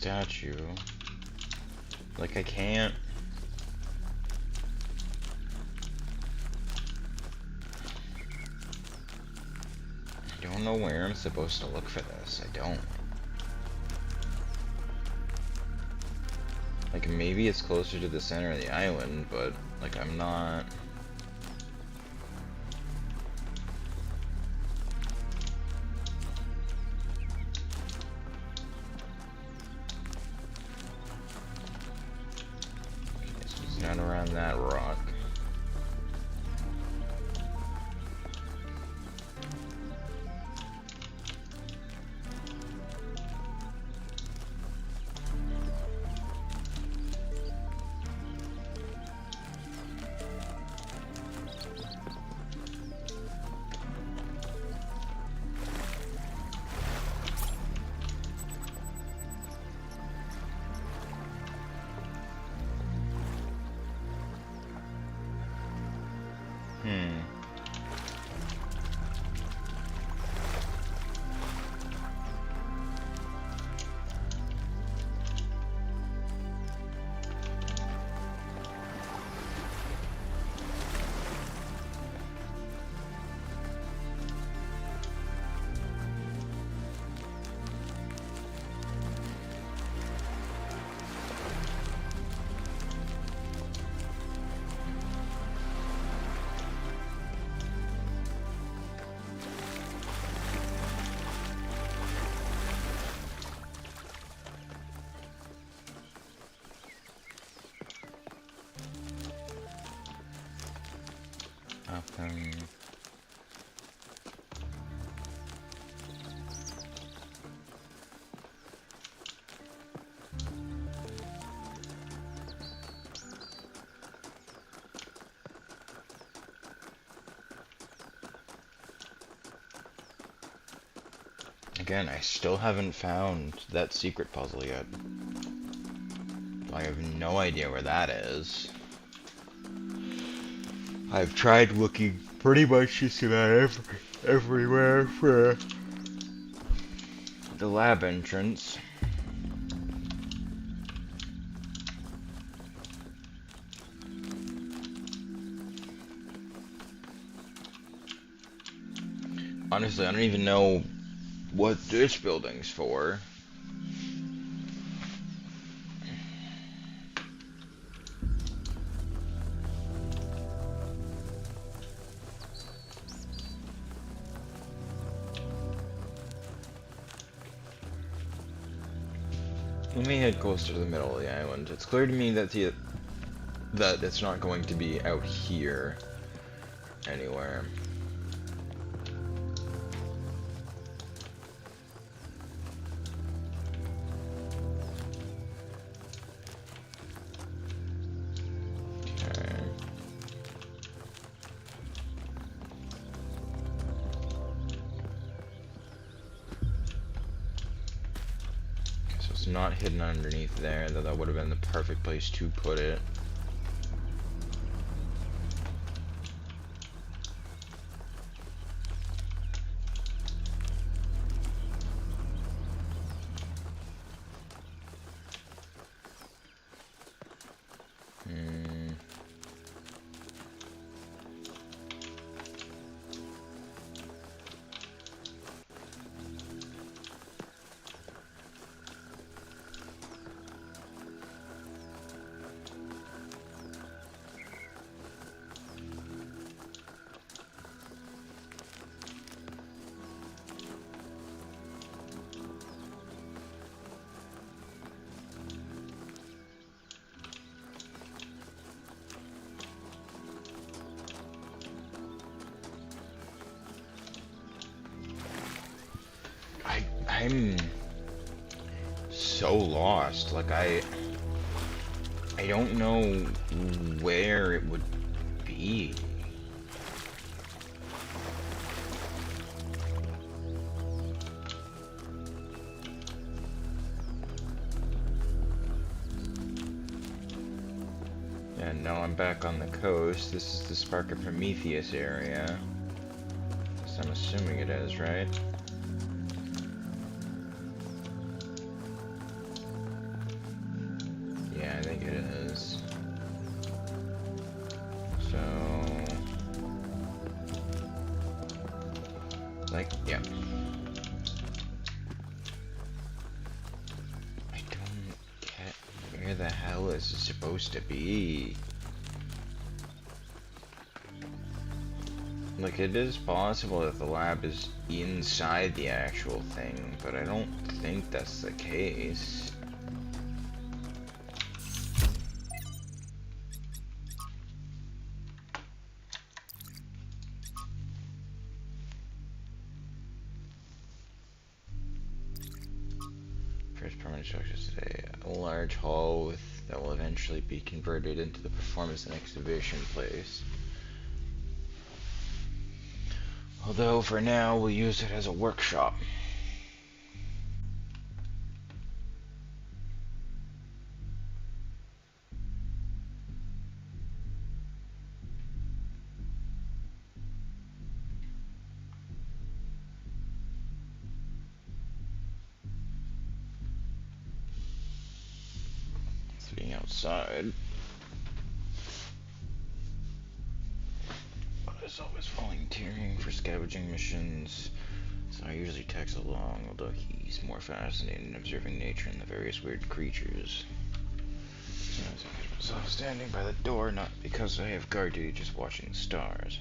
statue. Like, I can't. I don't know where I'm supposed to look for this. I don't. Like, maybe it's closer to the center of the island, but, like, I'm not... Okay, so it's not around that rock. Again, I still haven't found that secret puzzle yet. I have no idea where that is. I've tried looking pretty much just about everywhere for the lab entrance. Honestly, I don't even know what this building's for. Let me head closer to the middle of the island. It's clear to me that it's not going to be out here anywhere. Not hidden underneath there, though that would have been the perfect place to put it. I'm so lost. Like, I don't know where it would be. Yeah, now I'm back on the coast. This is the Spark of Prometheus area. So I'm assuming it is, right? like, yeah. I don't get where the hell is it supposed to be? Like, it is possible that the lab is inside the actual thing, but I don't think that's the case. First permanent structures today. A large hall that will eventually be converted into the performance and exhibition place. Although, for now, we'll use it as a workshop. Sitting outside. Is always volunteering for scavenging missions, so I usually text along, although he's more fascinated in observing nature and the various weird creatures. Sometimes I catch myself standing by the door, not because I have guard duty, just watching the stars.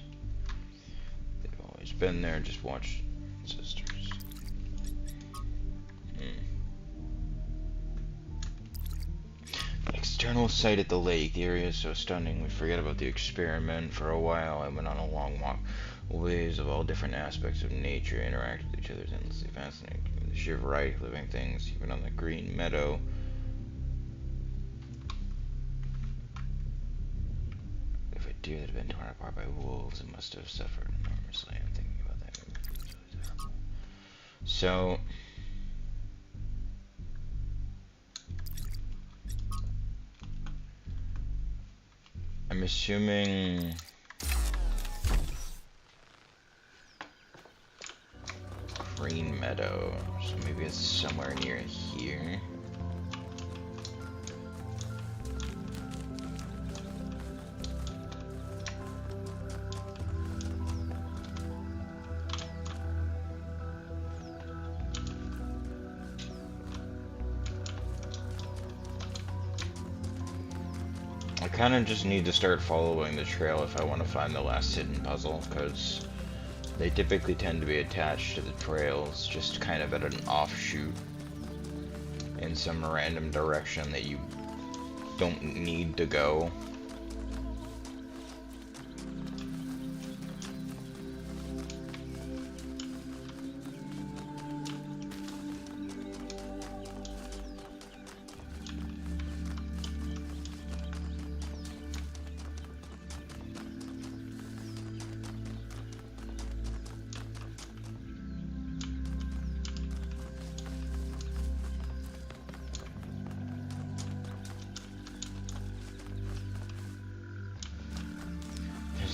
They've always been there, just watch sisters. External sight at the lake. The area is so stunning we forget about the experiment. For a while I went on a long walk. Waves of all different aspects of nature interact with each other. It's endlessly fascinating. The sheer variety of living things, even on the green meadow. If a deer that had been torn apart by wolves, it must have suffered enormously. I'm thinking about that. It's really terrible. So I'm assuming green meadow, so maybe it's somewhere near here. I kind of just need to start following the trail if I want to find the last hidden puzzle, because they typically tend to be attached to the trails, just kind of at an offshoot in some random direction that you don't need to go.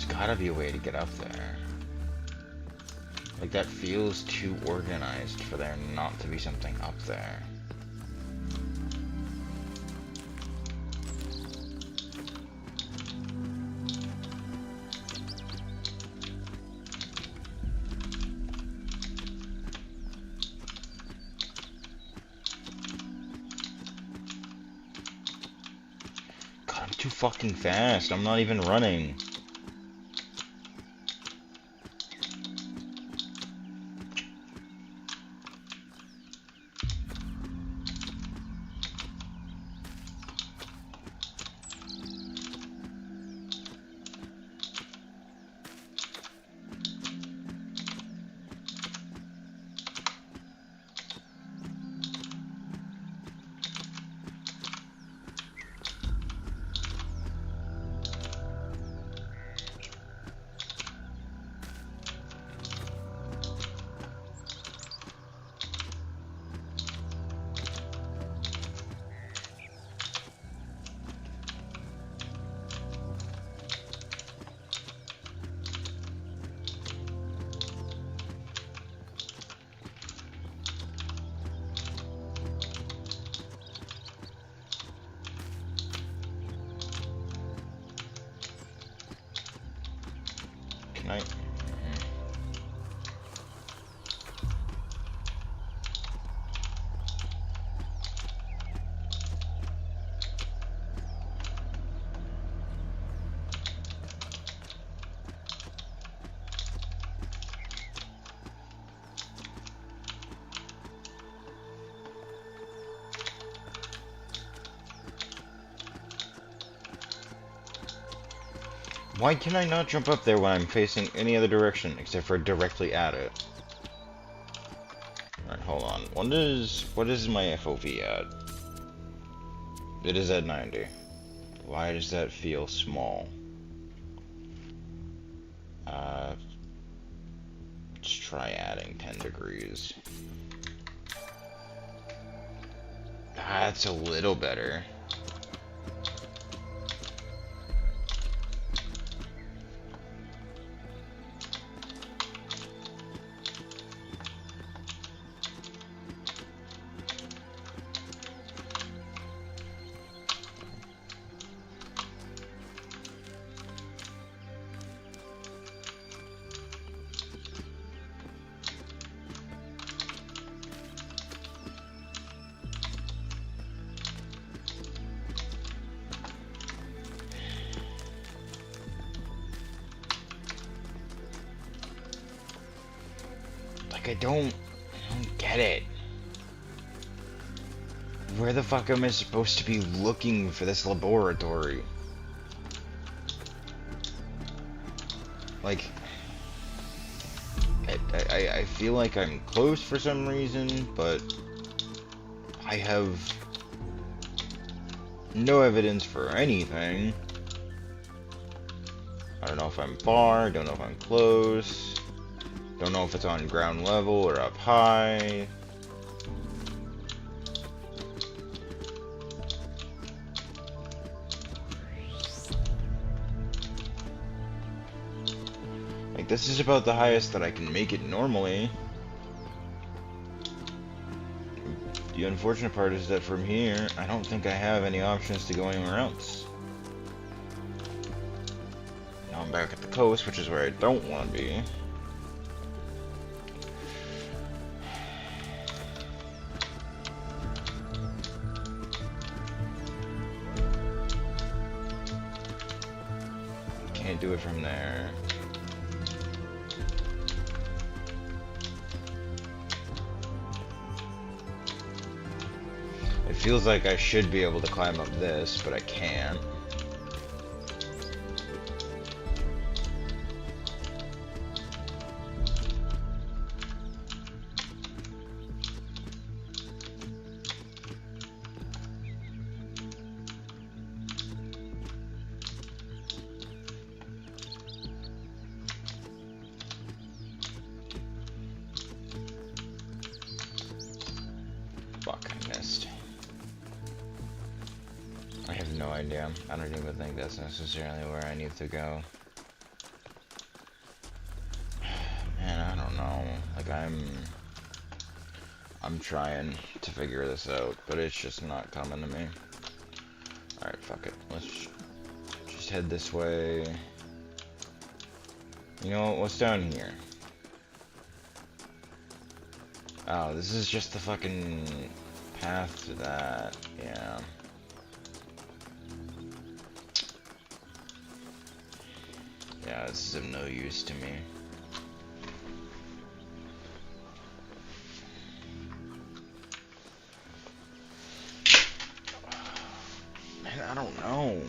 Gotta be a way to get up there. Like, that feels too organized for there not to be something up there. God, I'm too fucking fast. I'm not even running. Why can I not jump up there when I'm facing any other direction except for directly at it? Alright, hold on. What is my FOV at? It is at 90. Why does that feel small? Let's try adding 10 degrees. That's a little better. I don't get it. Where the fuck am I supposed to be looking for this laboratory? Like, I feel like I'm close for some reason, but I have no evidence for anything. I don't know if I'm far, don't know if I'm close. Don't know if it's on ground level or up high. Like, this is about the highest that I can make it normally. The unfortunate part is that from here, I don't think I have any options to go anywhere else. Now I'm back at the coast, which is where I don't want to be. Can't do it from there. It feels like I should be able to climb up this, but I can't. Fuck, I missed. I have no idea. I don't even think that's necessarily where I need to go. Man, I don't know. Like, I'm trying to figure this out, but it's just not coming to me. Alright, fuck it. Let's just head this way. You know what? What's down here? Oh, this is just the fucking path to that. Yeah. Yeah, this is of no use to me. Man, I don't know.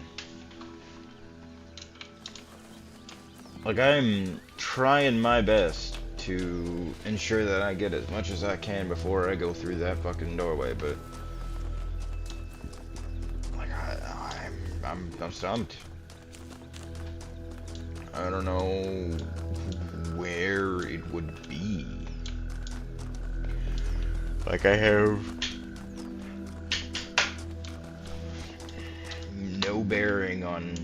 Like, I'm trying my best to ensure that I get as much as I can before I go through that fucking doorway, but like I'm stumped. I don't know where it would be. Like, I have no bearing on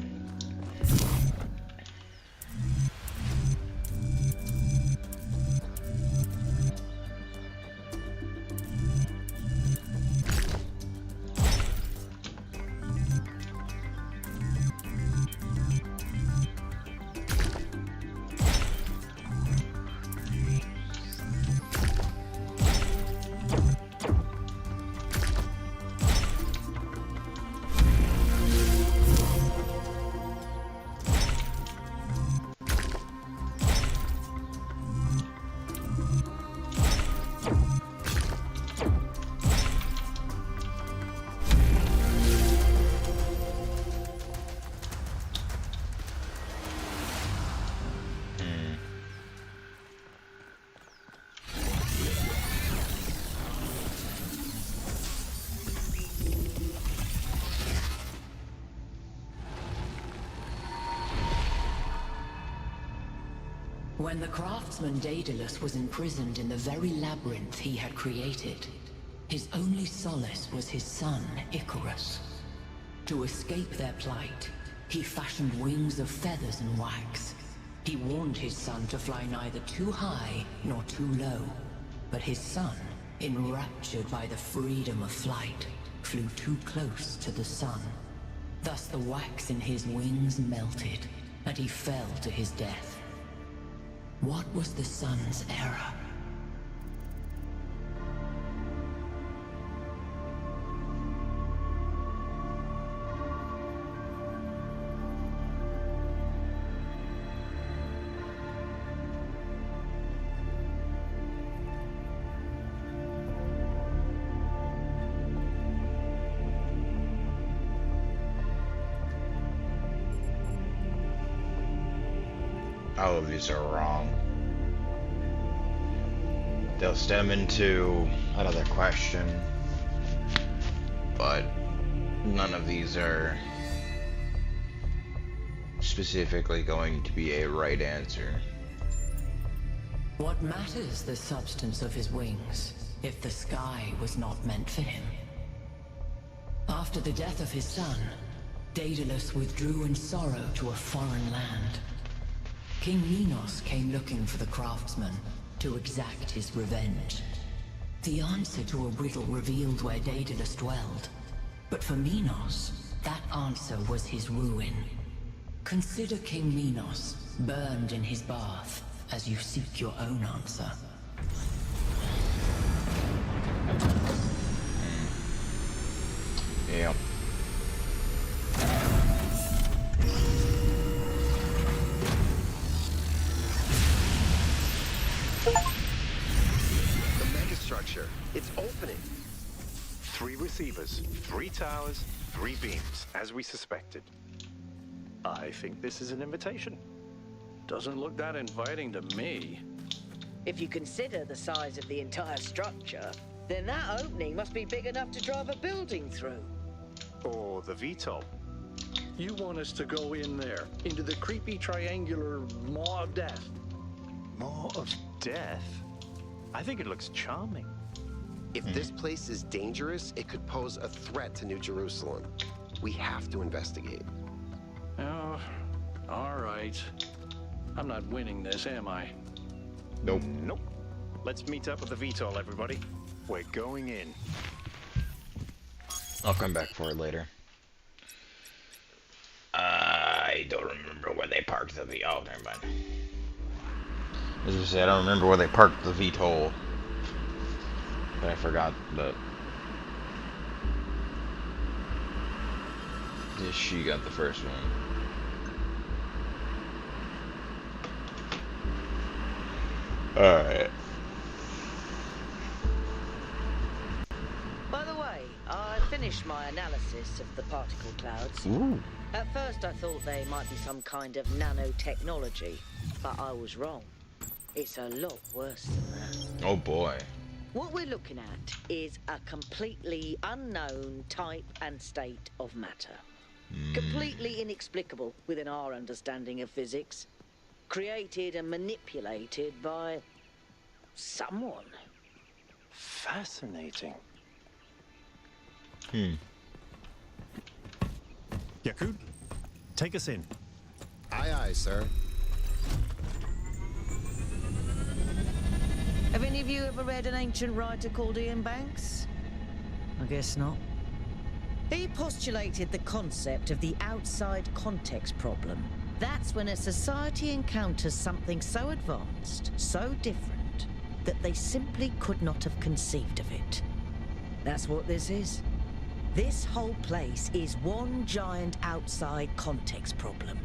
When the craftsman Daedalus was imprisoned in the very labyrinth he had created, his only solace was his son, Icarus. To escape their plight, he fashioned wings of feathers and wax. He warned his son to fly neither too high nor too low, but his son, enraptured by the freedom of flight, flew too close to the sun. Thus the wax in his wings melted, and he fell to his death. What was the sun's error? All of these are wrong. They'll stem into another question, but none of these are specifically going to be a right answer. What matters the substance of his wings, if the sky was not meant for him? After the death of his son, Daedalus withdrew in sorrow to a foreign land. King Minos came looking for the craftsman to exact his revenge. The answer to a riddle revealed where Daedalus dwelled. But for Minos, that answer was his ruin. Consider King Minos, burned in his bath, as you seek your own answer. Yep. The megastructure. It's opening. 3 receivers, 3 towers, 3 beams, as we suspected. I think this is an invitation. Doesn't look that inviting to me. If you consider the size of the entire structure, then that opening must be big enough to drive a building through. Or the VTOL. You want us to go in there, into the creepy triangular maw of death? Maw of death? I think it looks charming. If this place is dangerous, it could pose a threat to New Jerusalem. We have to investigate. Oh, all right. I'm not winning this, am I? Nope. Nope. Let's meet up with the VTOL, everybody. We're going in. I'll come back for it later. I don't remember where they parked the V. Oh, never mind. As I said, I don't remember where they parked the VTOL. But I forgot that. She got the first one. Alright. By the way, I finished my analysis of the particle clouds. Ooh. At first I thought they might be some kind of nanotechnology, but I was wrong. It's a lot worse than that. Oh boy. What we're looking at is a completely unknown type and state of matter. Completely inexplicable within our understanding of physics. Created and manipulated by someone. Fascinating. Yakut, take us in. Aye, aye, sir. Have any of you ever read an ancient writer called Ian Banks? I guess not. He postulated the concept of the outside context problem. That's when a society encounters something so advanced, so different, that they simply could not have conceived of it. That's what this is. This whole place is one giant outside context problem.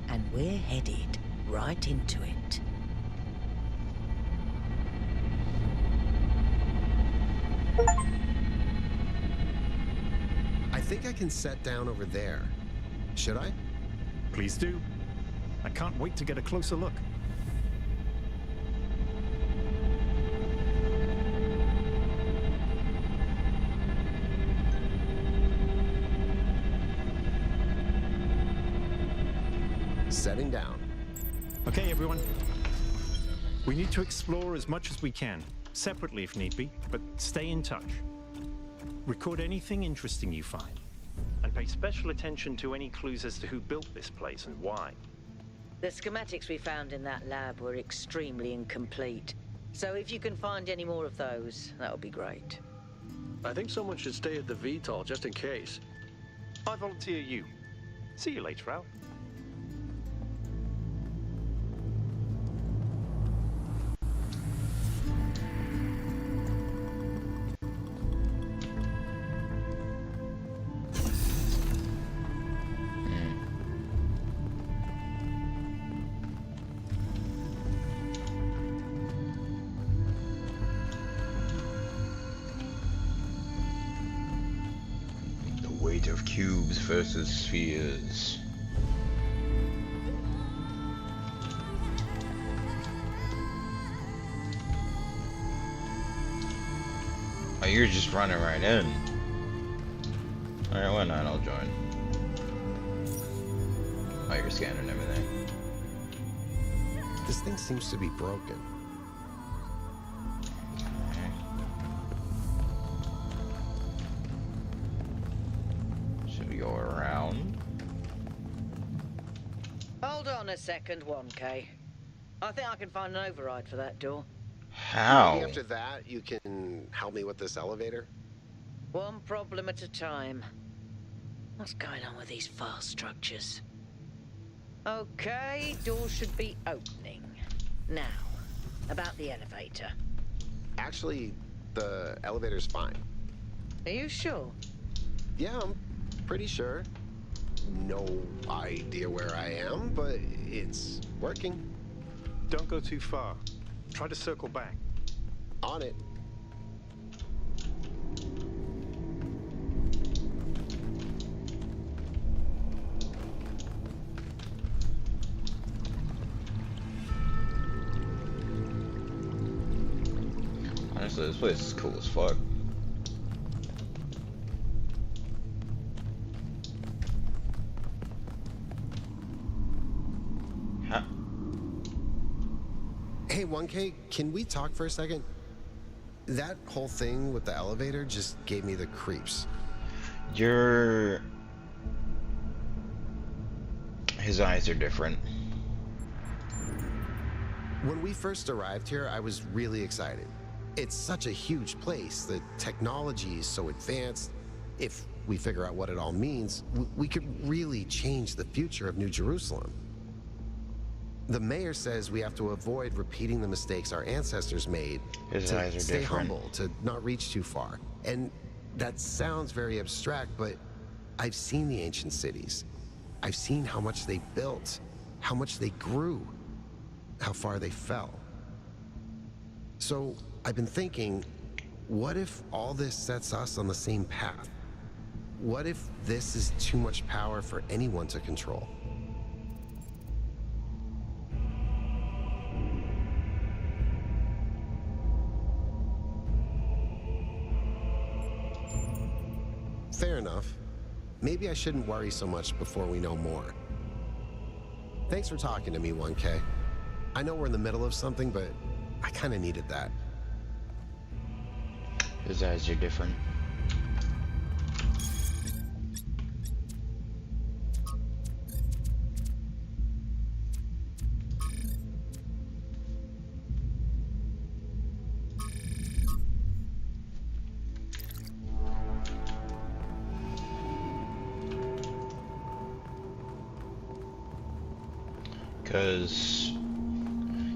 And we're headed right into it. I think I can set down over there. Should I? Please do. I can't wait to get a closer look. Setting down. Okay, everyone. We need to explore as much as we can, separately if need be, but stay in touch. Record anything interesting you find, and pay special attention to any clues as to who built this place and why. The schematics we found in that lab were extremely incomplete. So if you can find any more of those, that would be great. I think someone should stay at the VTOL just in case. I volunteer you. See you later, Al. Weight of cubes versus spheres. Oh, you're just running right in. Alright, why not? I'll join. Oh, you're scanning everything. This thing seems to be broken. Go around. Hold on a second, 1K. I think I can find an override for that door. How? Maybe after that, you can help me with this elevator? One problem at a time. What's going on with these fast structures? Okay, door should be opening. Now, about the elevator. Actually, the elevator's fine. Are you sure? Yeah, I'm pretty sure. No idea where I am, but it's working. Don't go too far. Try to circle back. On it. Honestly, this place is cool as fuck. Hey, 1K, can we talk for a second? That whole thing with the elevator just gave me the creeps. His eyes are different. When we first arrived here, I was really excited. It's such a huge place. The technology is so advanced. If we figure out what it all means, we could really change the future of New Jerusalem. The mayor says we have to avoid repeating the mistakes our ancestors made. His eyes are stay different. humble, to not reach too far. And that sounds very abstract, but I've seen the ancient cities. I've seen how much they built, how much they grew, how far they fell. So I've been thinking, what if all this sets us on the same path? What if this is too much power for anyone to control? Fair enough. Maybe I shouldn't worry so much before we know more. Thanks for talking to me, 1K. I know we're in the middle of something, but I kind of needed that. His eyes are different. Because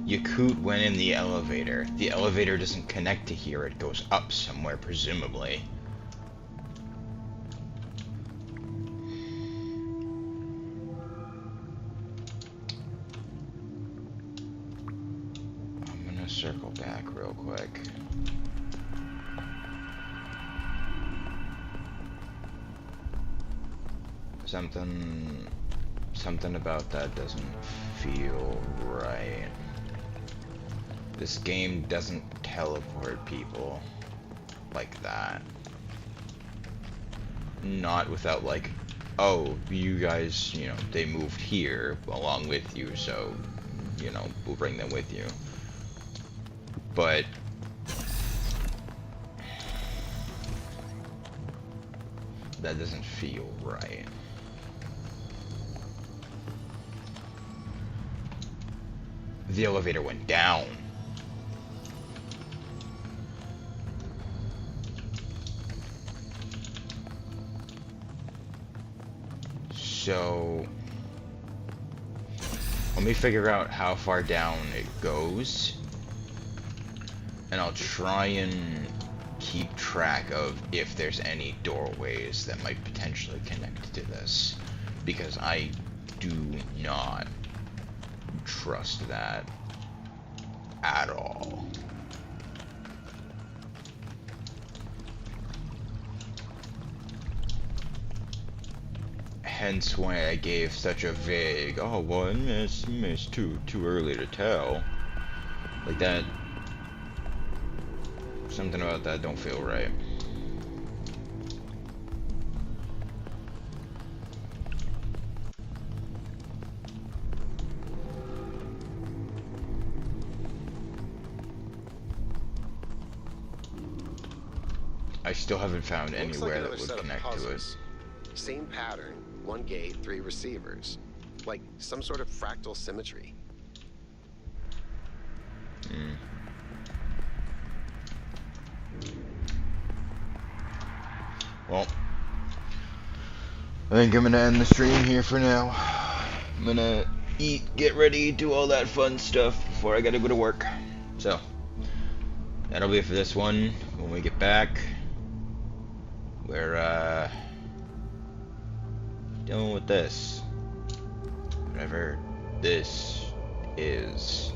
Yakut went in the elevator. The elevator doesn't connect to here, it goes up somewhere, presumably. I'm gonna circle back real quick. Something about that doesn't feel right. This game doesn't teleport people like that. Not without like, oh, you guys, you know, they moved here along with you, so, you know, we'll bring them with you. but that doesn't feel right. The elevator went down. So let me figure out how far down it goes, and I'll try and keep track of if there's any doorways that might potentially connect to this, because I do not trust that at all. Hence why I gave such a vague, oh, one miss too early to tell. Like that, something about that don't feel right. I still haven't found anywhere that would connect to it. Same pattern, 1 gate, 3 receivers. Like some sort of fractal symmetry. Well, I think I'm gonna end the stream here for now. I'm gonna eat, get ready, do all that fun stuff before I gotta go to work. So, that'll be it for this one. When we get back, we're dealing with this. Whatever this is.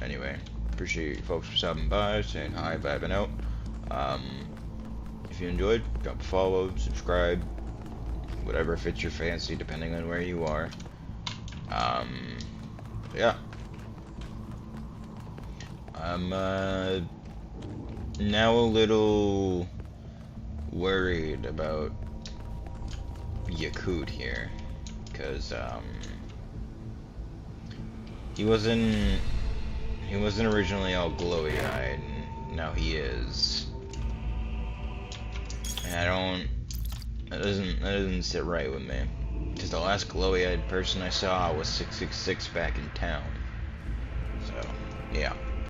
Anyway, appreciate you folks for stopping by, saying hi, vibing out. If you enjoyed, drop a follow, subscribe, whatever fits your fancy, depending on where you are. Yeah. I'm now a little worried about Yakut here, because he wasn't originally all glowy-eyed, and now he is. And that doesn't sit right with me, because the last glowy-eyed person I saw was 666 back in town. So, yeah.